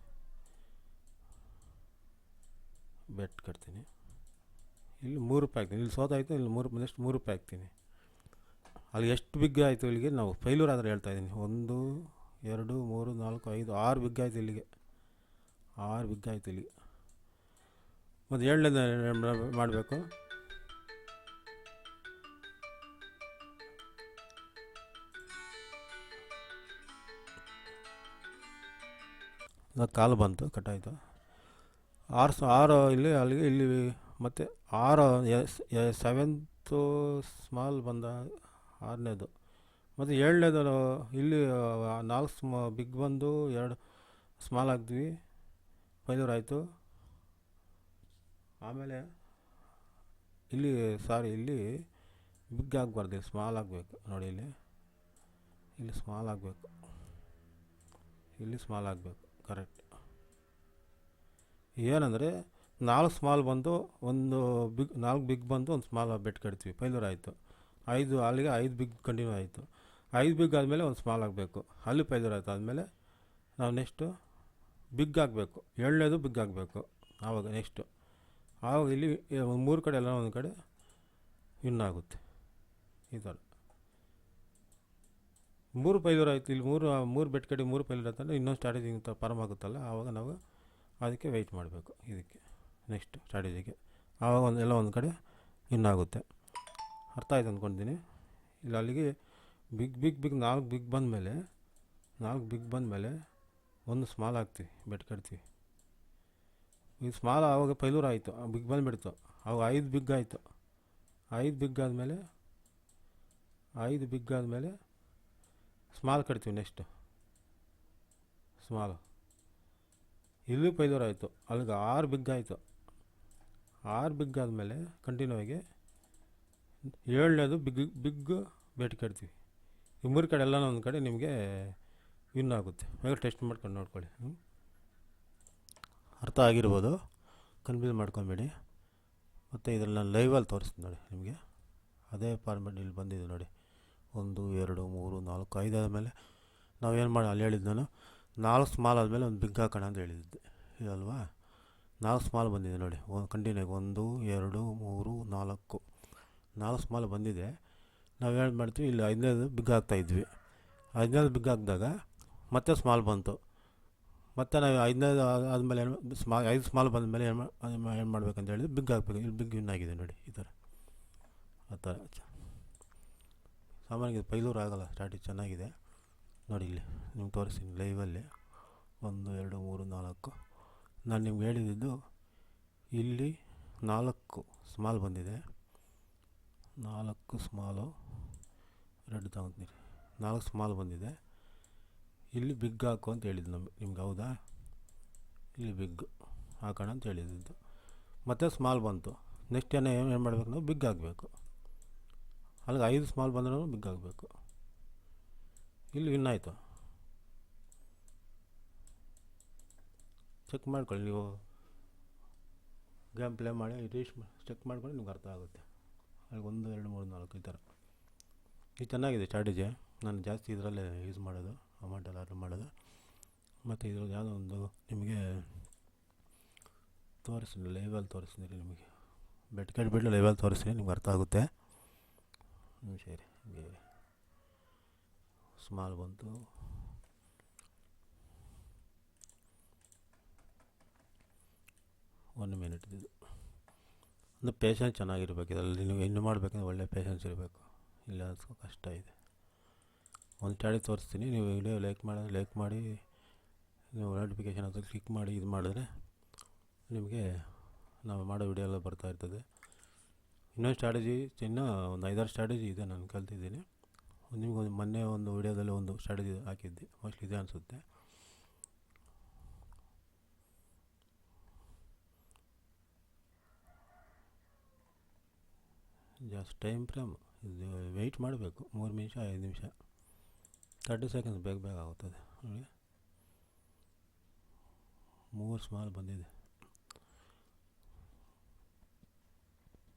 ಇಲ್ಲಿ ₹3 ಹಾಕ್ತೀನಿ. ಇಲ್ಲಿ ಸೋತಾಯಿತು, ಇಲ್ಲಿ ನೆಕ್ಸ್ಟ್ ₹3 ಹಾಕ್ತೀನಿ. ಅಲ್ಲಿ ಎಷ್ಟು ಬಿಗ್ ಆಯಿತು ಇಲ್ಲಿಗೆ? ನಾವು ಫೈಲೂರ್ ಆದರೆ ಹೇಳ್ತಾಯಿದ್ದೀನಿ. 1, 2, 3, 4, 5, 6 ಬಿಗ್ ಆಯಿತು ಇಲ್ಲಿಗೆ. 6 ಬಿಗ್ ಆಯಿತು ಇಲ್ಲಿಗೆ. ಮತ್ತು ಏಳನೇದು ಮಾಡಬೇಕು. ಕಾಲು ಬಂತು, ಕಟ್ಟಾಯಿತು. ಆರು ಇಲ್ಲಿ ಅಲ್ಲಿಗೆ ಇಲ್ಲಿ ಮತ್ತು 6 ಸೆವೆಂತು ಸ್ಮಾಲ್ ಬಂದ, 6ನೇದು ಮತ್ತು 7ನೇದು ಇಲ್ಲಿ 4 ಬಿಗ್ ಬಂದು 2 ಸ್ಮಾಲ್ ಹಾಕ್ದ್ವಿ, ಫೈಲ್ಯೂರ್ ಆಯಿತು. ಆಮೇಲೆ ಇಲ್ಲಿ ಇಲ್ಲಿ ಬಿಗ್ ಆಗಬಾರ್ದು, ಇಲ್ಲಿ ಸ್ಮಾಲ್ ಆಗಬೇಕು ನೋಡಿ. ಇಲ್ಲಿ ಸ್ಮಾಲ್ ಆಗಬೇಕು, ಇಲ್ಲಿ ಸ್ಮಾಲ್ ಆಗಬೇಕು, ಕರೆಕ್ಟ್. ಏನಂದರೆ 4 ಸ್ಮಾಲ್ ಬಂದು ಒಂದು ಬಿಗ್, 4 ಬಿಗ್ ಬಂದು ಒಂದು ಸ್ಮಾಲ್ ಬೆಟ್ ಕಟ್ತೀವಿ, ಫೈಲ್ಯೂರ್ ಆಯಿತು. 5 ಅಲ್ಲಿಗೆ 5 ಬಿಗ್ ಕಂಟಿನ್ಯೂ ಆಯಿತು. 5 ಬಿಗ್ ಆದಮೇಲೆ ಒಂದು ಸ್ಮಾಲ್ ಆಗಬೇಕು, ಅಲ್ಲಿ ಫೈಲ್ಯೂರ್ ಆಯಿತು. ಆದಮೇಲೆ ನಾವು ನೆಕ್ಸ್ಟು ಬಿಗ್ ಆಗಬೇಕು, 7ನೇದು ಬಿಗ್ ಆಗಬೇಕು. ಆವಾಗ ನೆಕ್ಸ್ಟು ಆವಾಗ ಇಲ್ಲಿ 3 ಕಡೆ ಎಲ್ಲ ಒಂದು ಕಡೆ ವಿನ್ ಆಗುತ್ತೆ. ಈ ಥರ 3 ಫೈಲ್ಯೂರ್ ಆಯಿತು. ಇಲ್ಲಿ ಮೂರು ಬೆಟ್ ಕಡೆ 3 ಫೈಲ್ಯೂರ್ ಆಯ್ತಂದರೆ ಇನ್ನೊಂದು ಸ್ಟ್ರಾಟಜಿ ಫಾರ್ಮ್ ಆಗುತ್ತಲ್ಲ, ಆವಾಗ ನಾವು ಅದಕ್ಕೆ ವೆಯ್ಟ್ ಮಾಡಬೇಕು. ಇದಕ್ಕೆ ನೆಕ್ಸ್ಟ್ ಸ್ಟ್ರಾಟಜಿಗೆ ಆವಾಗ ಎಲ್ಲ ಒಂದು ಕಡೆ ವಿನ್ ಆಗುತ್ತೆ. ಅರ್ಥ ಆಯ್ತು ಅಂದ್ಕೊಳ್ತೀನಿ. ಇಲ್ಲಿ ಅಲ್ಲಿಗೆ ಬಿಗ್ 4 ಬಿಗ್ ಬಂದಮೇಲೆ ಒಂದು ಸ್ಮಾಲ್ ಹಾಕ್ತೀವಿ, ಬೆಟ್ ಕಟ್ತೀವಿ. ಈ ಸ್ಮಾಲ್ ಆವಾಗ ಫೈಲ್ಯೂರ್ ಆಯಿತು, ಬಿಗ್ ಬಂದುಬಿಡ್ತು. ಆವಾಗ 5 ಬಿಗ್ ಆಯಿತು. 5 ಬಿಗ್ ಆದಮೇಲೆ ಸ್ಮಾಲ್ ಕಟ್ತೀವಿ. ನೆಕ್ಸ್ಟು ಸ್ಮಾಲು ಇಲ್ಲೂ ಫೈಲ್ಯೂರ್ ಆಯಿತು, ಅಲ್ಲಿಗೆ 6 ಬಿಗ್ ಆಯಿತು. 6 ಬಿಗ್ ಆದಮೇಲೆ ಕಂಟಿನ್ಯೂ ಆಗಿ 7ನೇದು ಬಿಗ್ ಬೆಟ್ ಕಟ್ತೀವಿ. ಈ 3 ಕಡೆ ಎಲ್ಲನೂ ಒಂದು ಕಡೆ ನಿಮಗೆ ವಿನ್ ಆಗುತ್ತೆ. ಇವಾಗ ಟೆಸ್ಟ್ ಮಾಡ್ಕೊಂಡು ನೋಡ್ಕೊಳ್ಳಿ. ಅರ್ಥ ಆಗಿರ್ಬೋದು, ಕನ್ಫ್ಯೂಸ್ ಮಾಡ್ಕೊಬೇಡಿ. ಮತ್ತು ಇದರಲ್ಲಿ ನಾನು ಲೈವಲ್ಲಿ ತೋರಿಸ್ತೀನಿ ನೋಡಿ ನಿಮಗೆ. ಅದೇ ಫಾರ್ಮೆಟ್ ಇಲ್ಲಿ ಬಂದಿದೆ ನೋಡಿ. 1 2 3 4 5 ಆದಮೇಲೆ ನಾವೇನು ಮಾಡಿ ಅಲ್ಲಿ ಹೇಳಿದ್ದು ನಾನು 4 ಸ್ಮಾಲ್ ಆದಮೇಲೆ ಒಂದು ಬಿಗ್ ಹಾಕೋಣ ಅಂತ ಹೇಳಿದ್ದೆ ಇದಲ್ವಾ. 4 ಸ್ಮಾಲ್ ಬಂದಿದೆ ನೋಡಿ, ಕಂಟಿನ್ಯೂ 1 2 3 4 4 ಸ್ಮಾಲ್ ಬಂದಿದೆ. ನಾವು ಏನು ಮಾಡ್ತೀವಿ, ಇಲ್ಲಿ 5ನೇದು ಬಿಗ್ ಹಾಕ್ತಾಯಿದ್ವಿ. 5ನೇದು ಬಿಗ್ ಹಾಕಿದಾಗ ಮತ್ತೆ ಸ್ಮಾಲ್ ಬಂತು. ಮತ್ತು ನಾವು 5ನೇದು ಆದಮೇಲೆ 5 ಸ್ಮಾಲ್ ಬಂದಮೇಲೆ ಏನು ಮಾಡ್ಬೇಕಂತ ಹೇಳಿದ್ರೆ ಬಿಗ್ ಹಾಕ್ಬೇಕು. ಇಲ್ಲಿ ಬಿಗ್ ವಿನ್ ಆಗಿದೆ ನೋಡಿ. ಈ ಥರ ಆ ಥರ ಸಾಮಾನ್ಯವಾಗಿ ಫೈಲ್ಯೂರ್ ಆಗೋಲ್ಲ. ಸ್ಟ್ರಾಟಜಿ ಚೆನ್ನಾಗಿದೆ ನೋಡಿ. ಇಲ್ಲಿ ನಿಮ್ಗೆ ತೋರಿಸ್ತೀನಿ ಲೈವಲ್ಲಿ. 1 2 3 4 ನಾನು ನಿಮ್ಗೆ ಹೇಳಿದ್ದು ಇಲ್ಲಿ 4 ಸ್ಮಾಲ್ ಬಂದಿದೆ. 4 ಸ್ಮಾಲು ರೆಡ್ ತಗೊತೀನಿ. 4 ಸ್ಮಾಲ್ ಬಂದಿದೆ. ಇಲ್ಲಿ ಬಿಗ್ ಹಾಕು ಅಂತ ಹೇಳಿದ್ದು ನಿಮ್ಗೆ, ಹೌದಾ? ಇಲ್ಲಿ ಬಿಗ್ ಹಾಕೋಣ ಅಂತ ಹೇಳಿದ್ದು. ಮತ್ತು ಸ್ಮಾಲ್ ಬಂತು. ನೆಕ್ಸ್ಟ್ ಏನು ಮಾಡಬೇಕು, ನಾವು ಬಿಗ್ ಆಗಬೇಕು. ಅಲ್ಲಿಗೆ 5 ಸ್ಮಾಲ್ ಬಂದ್ರೂ ಬಿಗ್ ಆಗಬೇಕು. ಇಲ್ಲಿ ವಿನ್ ಆಯಿತು. ಚೆಕ್ ಮಾಡ್ಕೊಳ್ಳಿ, ನೀವು ಗೇಮ್ ಪ್ಲೇ ಮಾಡಿ ರೀಚ್ ಚೆಕ್ ಮಾಡ್ಕೊಂಡು ನಿಮ್ಗೆ ಅರ್ಥ ಆಗುತ್ತೆ. ಅಲ್ಲಿ 1 2 3 4 ಈ ಥರ. ಇದು ಚೆನ್ನಾಗಿದೆ ಸ್ಟ್ರಾಟಜಿ. ನಾನು ಜಾಸ್ತಿ ಇದರಲ್ಲೇ ಯೂಸ್ ಮಾಡೋದು, ಅಮೌಂಟೆಲ್ಲ ಅರ್ನ್ ಮಾಡೋದು. ಮತ್ತು ಇದ್ರಲ್ಲಿ ಯಾವುದೋ ಒಂದು ನಿಮಗೆ ತೋರಿಸ್ತೀನಿ, ಲೈವಲ್ಲಿ ತೋರಿಸ್ತೀನಿ ನಿಮಗೆ. ಬೆಟ್ ಕಟ್ಬಿಟ್ಟು ಲೈವಲ್ಲಿ ತೋರಿಸ್ತೀನಿ, ನಿಮ್ಗೆ ಅರ್ಥ ಆಗುತ್ತೆ. ಸರಿ, ಸ್ಮಾಲ್ ಬಂತು. ಒಂದು ಮಿನಿಟ್. ಇದು ಒಂದು ಪೇಷನ್ಸ್ ಚೆನ್ನಾಗಿರ್ಬೇಕು. ಇದರಲ್ಲಿ ನೀವು ಇನ್ನು ಮಾಡಬೇಕಂದ್ರೆ ಒಳ್ಳೆ ಪೇಷನ್ಸ್ ಇರಬೇಕು. ಇಲ್ಲ ಅದು ಕಷ್ಟ ಇದೆ. ಒಂದು ಸ್ಟ್ರಾಟಜಿ ತೋರಿಸ್ತೀನಿ, ನೀವು ವಿಡಿಯೋ ಲೈಕ್ ಮಾಡಿ ನೀವು ನೋಟಿಫಿಕೇಷನ್ ಅದು ಕ್ಲಿಕ್ ಮಾಡಿ ಇದು ಮಾಡಿದ್ರೆ ನಿಮಗೆ ನಾವು ಮಾಡೋ ವಿಡಿಯೋ ಎಲ್ಲ ಬರ್ತಾ ಇರ್ತದೆ. ಇನ್ನೊಂದು ಸ್ಟ್ರಾಟಜಿ, ಇನ್ನೂ ಒಂದು 5-6 ಸ್ಟ್ರಾಟಜಿ ಇದೆ ನಾನು ಕಲ್ತಿದ್ದೀನಿ. ನಿಮಗೊಂದು ಮೊನ್ನೆ ಒಂದು ವಿಡಿಯೋದಲ್ಲಿ ಒಂದು ಸ್ಟ್ರಾಟಜಿ ಹಾಕಿದ್ದೆ, ಮೋಸ್ಟ್ಲಿ ಇದೆ ಅನಿಸುತ್ತೆ. ಜಾಸ್ತಿ ಟೈಮ್ ಫ್ರೇಮ್ ಇದು ವೆಯ್ಟ್ ಮಾಡಬೇಕು. 3 ನಿಮಿಷ 5 ನಿಮಿಷ 30 ಸೆಕೆಂಡ್ಸ್ ಬೇಗ ಆಗುತ್ತದೆ ನೋಡಿ. 3 ಸ್ಮಾಲ್ ಬಂದಿದೆ.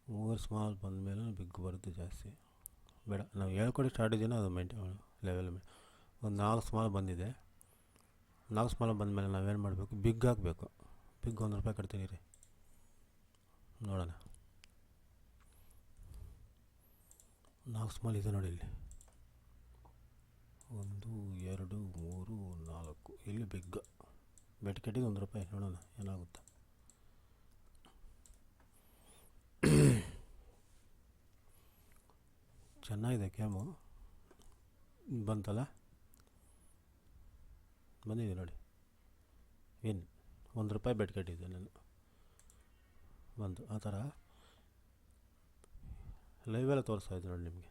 3 ಸ್ಮಾಲ್ ಬಂದ ಮೇಲೆ ಬಿಗ್ ಬರುತ್ತೆ ಜಾಸ್ತಿ. ಬೇಡ, ನಾವು ಹೇಳ್ಕೊಡಿ ಸ್ಟ್ರಾಟಜಿನ ಅದು ಮೇಂಟೈನ್ ಲೆವೆಲ್ ಮೇಲೆ. ಒಂದು 4 ಸ್ಮಾಲ್ ಬಂದಿದೆ. 4 ಸ್ಮಾಲ್ ಬಂದಮೇಲೆ ನಾವೇನು ಮಾಡಬೇಕು, ಬಿಗ್ ಹಾಕಬೇಕು. ಬಿಗ್ 1 ರೂಪಾಯಿ ಕಟ್ತೀನಿ ರೀ, ನೋಡೋಣ. 4 ಸ್ಮಾಲ್ ಇದೆ ನೋಡಿ ಇಲ್ಲಿ. 1 2 3 4 ಇಲ್ಲಿ ಬಿಗ್ ಬೆಟ್ ಕಟ್ಟಿದ್ದು 1 ರೂಪಾಯಿ. ನೋಡೋಣ ಏನಾಗುತ್ತೆ. ಚೆನ್ನಾಗಿದೆ ಗೇಮು. ಬಂತಲ್ಲ, ಬಂದಿದೆ ನೋಡಿ. ಏನು ₹1 ಬೆಟ್ ಕಟ್ಟಿದ್ದೆ ನಾನು, ಬಂತು. ಆ ಥರ ಲೈವೆಲ್ಲ ತೋರಿಸ್ತಾ ಇದೆ ನೋಡಿ ನಿಮಗೆ.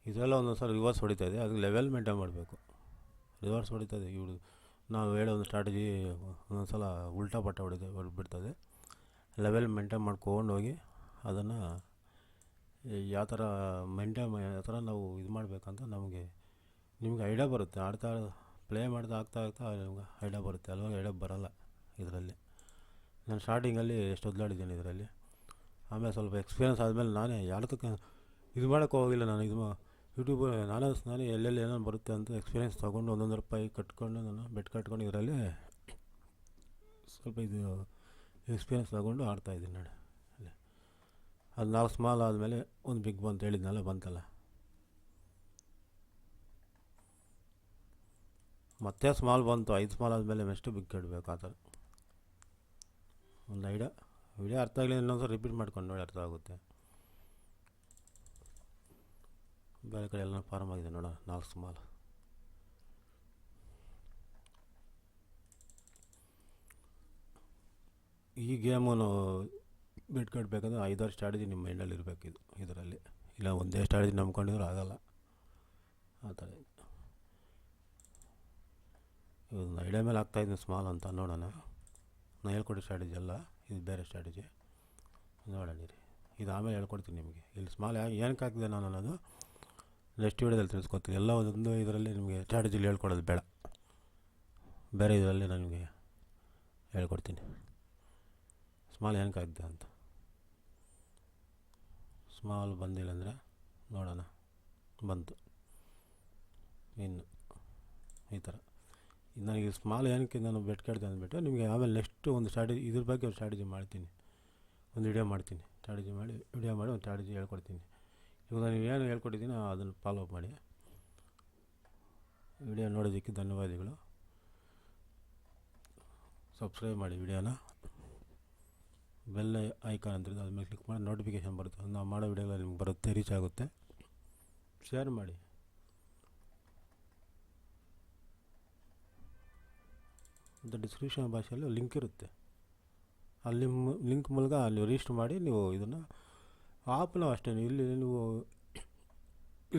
ಇದೆಲ್ಲ ಒಂದೊಂದು ಸಲ ರಿವರ್ಸ್ ಹೊಡಿತಾ ಇದೆ, ಅದಕ್ಕೆ ಲೆವೆಲ್ ಮೇಂಟೈನ್ ಮಾಡಬೇಕು. ರಿವರ್ಸ್ ಹೊಡಿತದೆ ಇವರು, ನಾವು ಹೇಳೋ ಒಂದು ಸ್ಟ್ರಾಟಜಿ ಒಂದೊಂದು ಸಲ ಉಲ್ಟಾ ಪಟ್ಟ ಹೊಡಿಬಿಡ್ತದೆ. ಲೆವೆಲ್ ಮೇಂಟೈನ್ ಮಾಡ್ಕೊಂಡು ಹೋಗಿ ಅದನ್ನು ಯಾವ ಥರ ಯಾವ ಥರ ನಾವು ಇದು ಮಾಡಬೇಕಂತ ನಿಮಗೆ ಐಡಿಯಾ ಬರುತ್ತೆ. ಆಡ್ತಾ ಪ್ಲೇ ಮಾಡ್ತಾ ಆಗ್ತಾ ನಿಮ್ಗೆ ಐಡಿಯಾ ಬರುತ್ತೆ. ಅಲ್ವಾಗ ಐಡಿಯಾ ಬರೋಲ್ಲ ಇದರಲ್ಲಿ. ನಾನು ಸ್ಟಾರ್ಟಿಂಗಲ್ಲಿ ಎಷ್ಟು ಒದ್ದಾಡಿದ್ದೀನಿ ಇದರಲ್ಲಿ. ಆಮೇಲೆ ಸ್ವಲ್ಪ ಎಕ್ಸ್ಪೀರಿಯನ್ಸ್ ಆದಮೇಲೆ ನಾನೇ ಯಾರದಕ್ಕೆ ಇದು ಮಾಡೋಕ್ಕೆ ಹೋಗಿಲ್ಲ. ನಾನು ಯೂಟ್ಯೂಬ್ ನಾನೇ ಎಲ್ಲೆಲ್ಲಿ ಏನೇನು ಬರುತ್ತೆ ಅಂತ ಎಕ್ಸ್ಪೀರಿಯೆನ್ಸ್ ತೊಗೊಂಡು ₹1 ಕಟ್ಕೊಂಡು ನಾನು ಬೆಟ್ ಕಟ್ಕೊಂಡು ಇದರಲ್ಲಿ ಸ್ವಲ್ಪ ಇದು ಎಕ್ಸ್ಪೀರಿಯೆನ್ಸ್ ತೊಗೊಂಡು ಆಡ್ತಾಯಿದ್ದೀನಿ ನೋಡಿ. ಅದು ನಾವು ಸ್ಮಾಲ್ ಆದಮೇಲೆ ಒಂದು ಬಿಗ್ ಬಂತು ಹೇಳಿದ್ನಲ್ಲ, ಬಂತಲ್ಲ. ಮತ್ತೆ ಸ್ಮಾಲ್ ಬಂತು, 5 ಸ್ಮಾಲ್ ಆದಮೇಲೆ ಎಷ್ಟು ಬಿಗ್ ಕಟ್ಟಬೇಕು ಆ ಥರ ಒಂದು ವಿಡಿಯೋ ಅರ್ಥ ಆಗಲಿಲ್ಲ ಇನ್ನೊಂದ್ಸಲ ರಿಪೀಟ್ ಮಾಡ್ಕೊಂಡು ನೋಡಿ, ಅರ್ಥ ಆಗುತ್ತೆ. ಬೇರೆ ಕಡೆ ಎಲ್ಲ ಫಾರ್ಮ್ ಆಗಿದೆ ನೋಡ, 4 ಸ್ಮಾಲ್. ಈ ಗೇಮನ್ನು ಬೆಟ್ ಕಟ್ಟಬೇಕಂದ್ರೆ 5-6 ಸ್ಟ್ರಾಟಜಿ ನಿಮ್ಮ ಮೈಂಡಲ್ಲಿ ಇರಬೇಕು ಇದರಲ್ಲಿ. ಇಲ್ಲ ಒಂದೇ ಸ್ಟ್ರಾಟಜಿ ನಂಬ್ಕೊಂಡಿದ್ರು ಆಗೋಲ್ಲ. ಆ ಥರ ಒಂದು ಐಡಿಯಾ ಮೇಲೆ ಆಗ್ತಾಯಿದ್ದೀನಿ ಸ್ಮಾಲ್ ಅಂತ. ನೋಡೋಣ, ನಾನು ಹೇಳ್ಕೊಡೋ ಸ್ಟ್ರಾಟಜಿ ಅಲ್ಲ, ಇದು ಬೇರೆ ಸ್ಟ್ರಾಟಜಿ. ನೋಡೋಣ ರೀ, ಇದು ಆಮೇಲೆ ಹೇಳ್ಕೊಡ್ತೀನಿ ನಿಮಗೆ. ಇಲ್ಲಿ ಸ್ಮಾಲ್ ಏನಕ್ಕೆ ಹಾಕಿದೆ ನಾನು ಅನ್ನೋದು ನೆಕ್ಸ್ಟ್ ವೀಡಿಯೋದಲ್ಲಿ ತಿಳಿಸ್ಕೊಡ್ತೀನಿ. ಎಲ್ಲ ಒಂದು ಇದರಲ್ಲಿ ನಿಮಗೆ ಸ್ಟ್ರಾಟಜಿಲಿ ಹೇಳ್ಕೊಡೋದು ಬೇಡ, ಬೇರೆ ಇದರಲ್ಲಿ ನನಗೆ ಹೇಳ್ಕೊಡ್ತೀನಿ ಸ್ಮಾಲ್ ಏನಕ್ಕೆ ಹಾಕಿದೆ ಅಂತ. ಸ್ಮಾಲ್ ಬಂದಿಲ್ಲ ಅಂದರೆ ನೋಡೋಣ, ಬಂತು ಇನ್ನು ಈ ಥರ. ನನಗೆ ಸ್ಮಾಲ್ ಏನಕ್ಕೆ ನಾನು ಬೆಟ್ ಕಟ್ಟಿದೆ ಅಂದ್ಬಿಟ್ಟು ನಿಮಗೆ ಆಮೇಲೆ ನೆಕ್ಸ್ಟು ಒಂದು ಸ್ಟ್ರಾಟಜಿ ಇದ್ರ ಬಗ್ಗೆ ಒಂದು ಸ್ಟ್ರಾಟಜಿ ಮಾಡ್ತೀನಿ, ಒಂದು ವಿಡಿಯೋ ಮಾಡ್ತೀನಿ. ವಿಡಿಯೋ ಮಾಡಿ ಒಂದು ಸ್ಟ್ರಾಟಜಿ ಹೇಳ್ಕೊಡ್ತೀನಿ. ಇವಾಗ ನೀವು ಏನು ಹೇಳ್ಕೊಟ್ಟಿದ್ದೀನಿ ಅದನ್ನು ಫಾಲೋ ಅಪ್ ಮಾಡಿ. ವಿಡಿಯೋ ನೋಡೋದಕ್ಕೆ ಧನ್ಯವಾದಗಳು. ಸಬ್ಸ್ಕ್ರೈಬ್ ಮಾಡಿ ವಿಡಿಯೋನ, ಬೆಲ್ ಐಕಾನ್ ಅಂತಿದೆ ಅದ್ರ ಮೇಲೆ ಕ್ಲಿಕ್ ಮಾಡಿ ನೋಟಿಫಿಕೇಷನ್ ಬರುತ್ತೆ. ನಾವು ಮಾಡೋ ವಿಡಿಯೋಗಳು ನಿಮ್ಗೆ ಬರುತ್ತೆ, ರೀಚ್ ಆಗುತ್ತೆ. ಶೇರ್ ಮಾಡಿ. ಅಂತ ಡಿಸ್ಕ್ರಿಪ್ಷನ್ ಭಾಷೆಯಲ್ಲಿ ಲಿಂಕ್ ಇರುತ್ತೆ, ಅಲ್ಲಿ ಲಿಂಕ್ ಮೂಲಕ ನೀವು ರಿಜಿಸ್ಟರ್ ಮಾಡಿ. ನೀವು ಇದನ್ನು ಆಪ್ನ ಅಷ್ಟೇ, ಇಲ್ಲಿ ನೀವು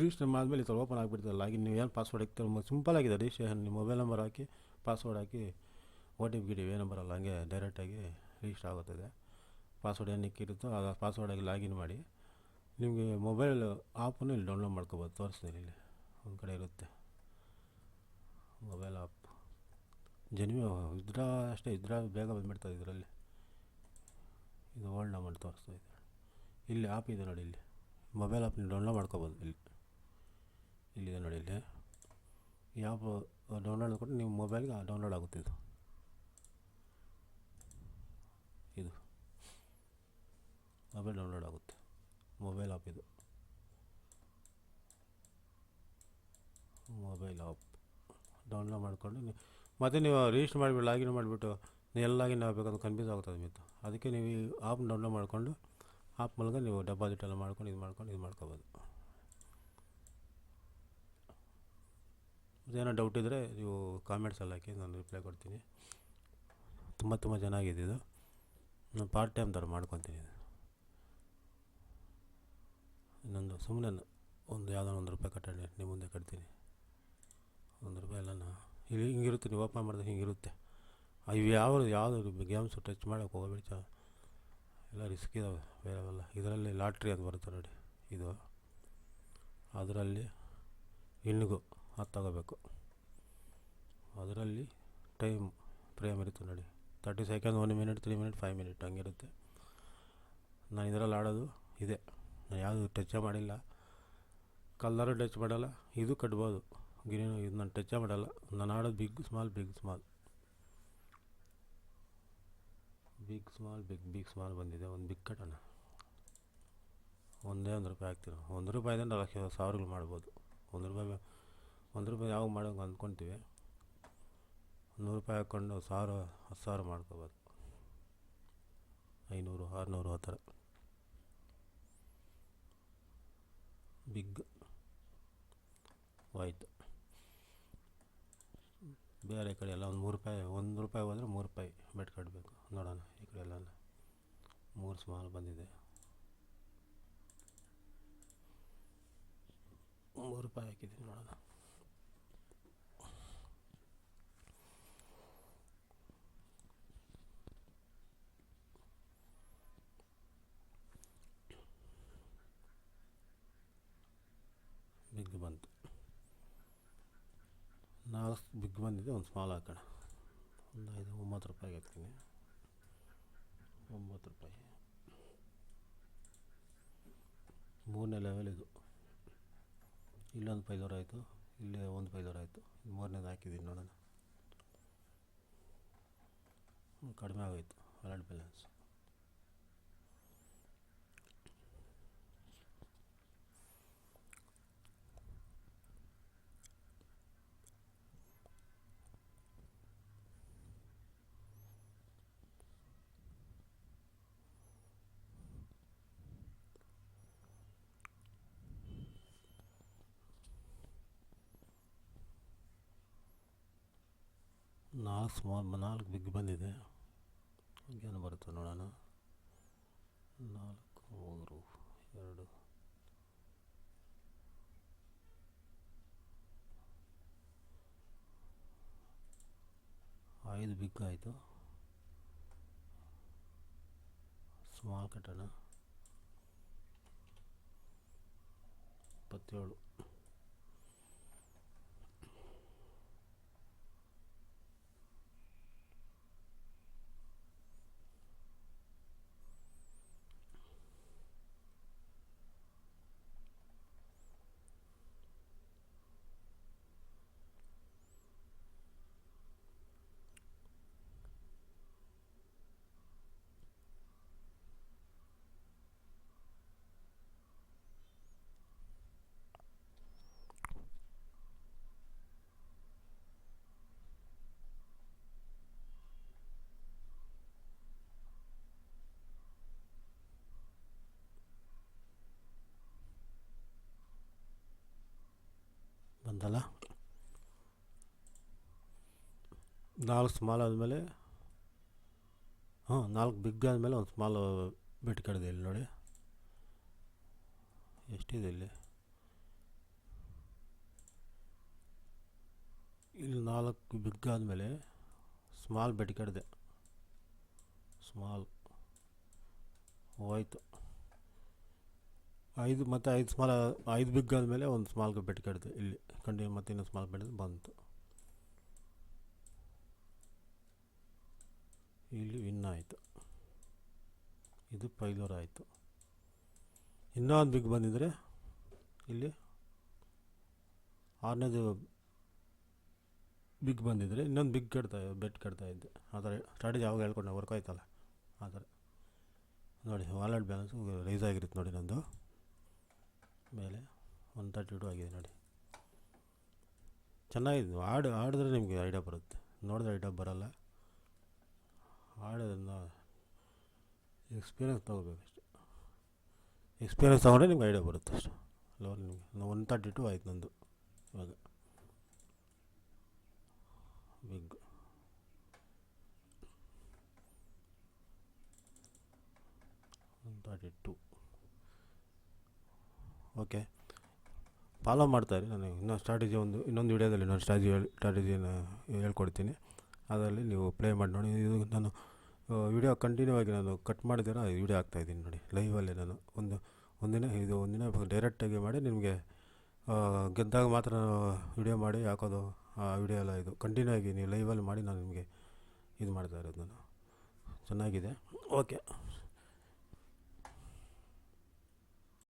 ರಿಜಿಸ್ಟರ್ ಮಾಡಿದ್ಮೇಲೆ ಈ ಥರ ಓಪನ್ ಆಗಿಬಿಡ್ತದೆ. ಲಾಗಿನ್ ನೀವು ಏನು ಪಾಸ್ವರ್ಡ್ ಹಾಕ್ತಾರೆ ಸಿಂಪಲಾಗಿದೆ ರಿಜಿಸ್ಟ್ರೇಷನ್. ನಿಮ್ಮ ಮೊಬೈಲ್ ನಂಬರ್ ಹಾಕಿ ಪಾಸ್ವರ್ಡ್ ಹಾಕಿ OTP ಗಿಟಿವಿ ಏನೂ ಬರೋಲ್ಲ, ಹಂಗೆ ಡೈರೆಕ್ಟಾಗಿ ರಿಜಿಸ್ಟರ್ ಆಗುತ್ತದೆ. ಪಾಸ್ವರ್ಡ್ ಏನು ಇಕ್ಕಿರುತ್ತೋ ಆ ಪಾಸ್ವರ್ಡಾಗಿ ಲಾಗಿನ್ ಮಾಡಿ ನಿಮಗೆ ಮೊಬೈಲ್ ಆಪನ್ನು ಇಲ್ಲಿ ಡೌನ್ಲೋಡ್ ಮಾಡ್ಕೋಬೋದು. ತೋರಿಸ್ತೀನಿ, ಇಲ್ಲಿ ಒಂದು ಕಡೆ ಇರುತ್ತೆ ಮೊಬೈಲ್ ಆಪ್. ಇದ್ರ ಅಷ್ಟೇ, ಇದ್ರ ಬೇಗ ಬಂದುಬಿಡ್ತದೆ ಇದರಲ್ಲಿ. ಇದು ಓಲ್ಡ್ ಅಮೌಂಟ್ ತೋರಿಸ್ತಾ ಇದೆ. ಇಲ್ಲಿ ಆ್ಯಪ್ ಇದೆ ನೋಡಿ, ಇಲ್ಲಿ ಮೊಬೈಲ್ ಆ್ಯಪ್ ನೀವು ಡೌನ್ಲೋಡ್ ಮಾಡ್ಕೋಬೋದು. ಇಲ್ಲಿದೆ ನೋಡಿ, ಇಲ್ಲಿ ಈ ಆ್ಯಪ್ ಡೌನ್ಲೋಡ್ ಕೊಟ್ಟು ನೀವು ಮೊಬೈಲ್ಗೆ ಡೌನ್ಲೋಡ್ ಆಗುತ್ತೆ. ಇದು ಮೊಬೈಲ್ ಡೌನ್ಲೋಡ್ ಆಗುತ್ತೆ, ಮೊಬೈಲ್ ಆ್ಯಪ್ ಇದು. ಮೊಬೈಲ್ ಆ್ಯಪ್ ಡೌನ್ಲೋಡ್ ಮಾಡಿಕೊಂಡು ಮತ್ತು ನೀವು ರಿಜಿಸ್ಟರ್ ಮಾಡಿಬಿಟ್ಟು ಲಾಗಿನ್ ಮಾಡಿಬಿಟ್ಟು ನೀವು ಎಲ್ಲ ಲಾಗಿನ್ ಆಗಬೇಕಂದ್ರೆ ಕನ್ಫ್ಯೂಸ್ ಆಗುತ್ತದೆ ಮಿತ್ತು. ಅದಕ್ಕೆ ನೀವು ಈ ಆ್ಯಪ್ ಡೌನ್ಲೋಡ್ ಮಾಡಿಕೊಂಡು ಆ್ಯಪ್ ಮೂಲಕ ನೀವು ಡೆಪಾಸಿಟ್ ಎಲ್ಲ ಮಾಡ್ಕೊಂಡು ಇದು ಮಾಡ್ಕೋಬೋದು. ಏನೋ ಡೌಟ್ ಇದ್ದರೆ ನೀವು ಕಾಮೆಂಟ್ಸಲ್ಲಿ ಹಾಕಿ, ನಾನು ರಿಪ್ಲೈ ಕೊಡ್ತೀನಿ. ತುಂಬ ಚೆನ್ನಾಗಿದೆ ಇದು. ನಾನು ಪಾರ್ಟ್ ಟೈಮ್ ಥರ ಮಾಡ್ಕೊತೀನಿ. ಇನ್ನೊಂದು ಸುಮ್ಮನೆ ಒಂದು ಯಾವುದೋ ₹1 ಕಟ್ಟೋಣ, ನಿಮ್ಮ ಮುಂದೆ ಕಟ್ತೀನಿ. ₹1 ಎಲ್ಲ ಇಲ್ಲಿ ಹಿಂಗಿರುತ್ತೆ. ನೀವು ಓಪನ್ ಮಾಡಿದ್ರೆ ಹಿಂಗಿರುತ್ತೆ. ಇವು ಯಾವುದು ಗೇಮ್ಸು ಟಚ್ ಮಾಡೋಕ್ಕೆ ಹೋಗಬೇಡಿ, ಎಲ್ಲ ರಿಸ್ಕ್ ಇದ್ದಾವೆ ಬೇರೆವೆಲ್ಲ. ಇದರಲ್ಲಿ ಲಾಟ್ರಿ ಅಂತ ಬರುತ್ತೆ ನೋಡಿ, ಇದು ಅದರಲ್ಲಿ ಹೆಣ್ಣಿಗೂ ಅದು ತಗೋಬೇಕು. ಅದರಲ್ಲಿ ಟೈಮ್ ಫ್ರೇಮ್ ಇರುತ್ತೆ ನೋಡಿ, 30 ಸೆಕೆಂಡ್, 1 ಮಿನಿಟ್, 3 ಮಿನಿಟ್, 5 ಮಿನಿಟ್ ಹಂಗಿರುತ್ತೆ. ನಾನು ಇದರಲ್ಲಿ ಆಡೋದು ಇದೆ. ನಾನು ಯಾವುದು ಟಚ್ಚೇ ಮಾಡಿಲ್ಲ, ಕಲ್ಲರು ಟಚ್ ಮಾಡೋಲ್ಲ. ಇದು ಕಟ್ಬೋದು ಗ್ರೀನು, ಇದು ನಾನು ಟಚ್ಚೇ ಮಾಡೋಲ್ಲ. ನಾನು ಆಡೋದು ಬಿಗ್ ಸ್ಮಾಲ್ ಬಿಗ್ ಸ್ಮಾಲ್ ಬಂದಿದೆ. ಒಂದು ಬಿಗ್ ಕಟ್ಟೋಣ. ಒಂದೇ ₹1 ಹಾಕ್ತೀವಿ. ₹1 ಲಕ್ಷ ಸಾವಿರಗಳು ಮಾಡ್ಬೋದು. ₹1 ಯಾವಾಗ ಮಾಡೋಂಗೆ ಅಂದ್ಕೊತೀವಿ. ₹100 ಹಾಕ್ಕೊಂಡು 1000 10,000 ಮಾಡ್ಕೋಬೋದು. 500 600 ಆ ಥರ. Big white. ಬೇರೆ ಕಡೆ ಎಲ್ಲ ಒಂದು ₹3 ₹1 ಹೋದರೆ ₹3 ಬೆಟ್ ಕಟ್ಟಬೇಕು. ನೋಡೋಣ ಈ ಕಡೆ ಎಲ್ಲ 3 ಸ್ಮಾಲ್ ಬಂದಿದೆ. ₹3 ಹಾಕಿದ್ದೀನಿ ನೋಡೋಣ. ಬಿಗ್ ಬಂತು, 4 ಬಿಗ್ ಬಂದಿದೆ, ಒಂದು ಸ್ಮಾಲ್ ಹಾಕೋಣ. ಒಂದು ₹9 ಹಾಕ್ತೀನಿ. ₹9. ಮೂರನೇ ಲೆವೆಲ್ ಇದು. ಇಲ್ಲೊಂದು $5 ಆಯಿತು, ಇಲ್ಲೇ ಒಂದು $5 ಆಯಿತು. ಮೂರನೇದು ಹಾಕಿದ್ದೀನಿ ನೋಡೋಣ. ಕಡಿಮೆ ಆಗೋಯ್ತು ವಾಲೆಟ್ ಬ್ಯಾಲೆನ್ಸ್. ನಾಲ್ಕು ಬಿಗ್ ಬಂದಿದೆ. ಏನು ಬರುತ್ತೆ ನೋಡೋಣ. 4, 3, 2, 5 ಬಿಗ್ ಆಯಿತು. ಸ್ಮಾಲ್ ಕಟ್ಟೋಣ. 27. ಬಂದಲ್ಲ. 4 ಸ್ಮಾಲ್ ಆದಮೇಲೆ 4 ಬಿಗ್ ಆದಮೇಲೆ ಒಂದು ಸ್ಮಾಲ್ ಬೆಟ್ ಕಡಿದೆ. ಇಲ್ಲಿ ನೋಡಿ ಎಷ್ಟಿದೆ ಇಲ್ಲಿ 4 ಬಿಗ್ ಆದಮೇಲೆ ಸ್ಮಾಲ್ ಬೆಟ್ ಕಡಿದೆ. ಸ್ಮಾಲ್ ಹೋಯ್ತು. 5 ಮತ್ತು 5 ಸ್ಮಾಲ್ 5 ಬಿಗ್ ಆದಮೇಲೆ ಒಂದು ಸ್ಮಾಲ್ ಬೆಟ್ ಕಡಿದೆ. ಇಲ್ಲಿ ಕಂಟಿನ್ಯೂ ಮತ್ತೆ ಇನ್ನೊಂದು ಸ್ಮಾಲ್ ಬೆಟ್ ಬಂತು. ಇಲ್ಲಿ ವಿನ್ ಆಯಿತು. ಇದು $5 ಆಯಿತು. ಇನ್ನೊಂದು ಬಿಗ್ ಬಂದಿದ್ದರೆ ಇಲ್ಲಿ 6ನೇದು ಬಿಗ್ ಬಂದಿದ್ದರೆ ಇನ್ನೊಂದು ಬಿಗ್ ಬೆಟ್ ಕಟ್ತಾ ಇದ್ದೆ. ಆ ಥರ ಸ್ಟ್ರಾಟಜಿ ಯಾವಾಗ ಹೇಳ್ಕೊಂಡು ವರ್ಕ್ ಆಯ್ತಲ್ಲ ಆ ಥರ. ನೋಡಿ ವಾಲೆಟ್ ಬ್ಯಾಲೆನ್ಸ್ ರೈಸ್ ಆಗಿರುತ್ತೆ ನೋಡಿ. ನಂದು ಮೇಲೆ 132 ಆಗಿದೆ ನೋಡಿ. ಚೆನ್ನಾಗಿದೆ. ಆಡಿದ್ರೆ ನಿಮಗೆ ಐಡಿಯಾ ಬರುತ್ತೆ, ನೋಡಿದ್ರೆ ಐಡಿಯಾ ಬರೋಲ್ಲ. ಆಡೋದನ್ನು ಎಕ್ಸ್ಪೀರಿಯೆನ್ಸ್ ತೊಗೋಬೇಕಷ್ಟೆ. ಎಕ್ಸ್ಪೀರಿಯೆನ್ಸ್ ತೊಗೊಂಡ್ರೆ ನಿಮ್ಗೆ ಐಡಿಯಾ ಬರುತ್ತೆ ಅಷ್ಟೆ. ಲೋನ್ ನಿಮಗೆ 132 ಆಯ್ತು ನಂದು. ಇವಾಗ ಬಿಗ್ 132. Okay, follow ಮಾಡ್ತಾಯಿರಿ. ನಾನು ಇನ್ನೊಂದು ವೀಡಿಯೋದಲ್ಲಿ ನಾನು ಸ್ಟ್ರಾಟಜಿನ ಹೇಳ್ಕೊಡ್ತೀನಿ. ಅದರಲ್ಲಿ ನೀವು ಪ್ಲೇ ಮಾಡಿ ನೋಡಿ. ಇದು ನಾನು ವಿಡಿಯೋ ಕಂಟಿನ್ಯೂ ಆಗಿ ನಾನು ಕಟ್ ಮಾಡಿದ್ದೀರ ವಿಡಿಯೋ ಹಾಕ್ತಾಯಿದ್ದೀನಿ ನೋಡಿ. ಲೈವಲ್ಲೇ ನಾನು ಒಂದಿನ ಡೈರೆಕ್ಟಾಗಿ ಮಾಡಿ ನಿಮಗೆ ಗೆದ್ದಾಗ ಮಾತ್ರ ವಿಡಿಯೋ ಮಾಡಿ ಹಾಕೋದು. ಆ ವಿಡಿಯೋ ಎಲ್ಲ ಇದು ಕಂಟಿನ್ಯೂ ಆಗಿ ನೀವು ಲೈವಲ್ಲಿ ಮಾಡಿ ನಾನು ನಿಮಗೆ ಇದು ಮಾಡ್ತಾ ಇರೋದು. ನಾನು ಚೆನ್ನಾಗಿದೆ. ಓಕೆ.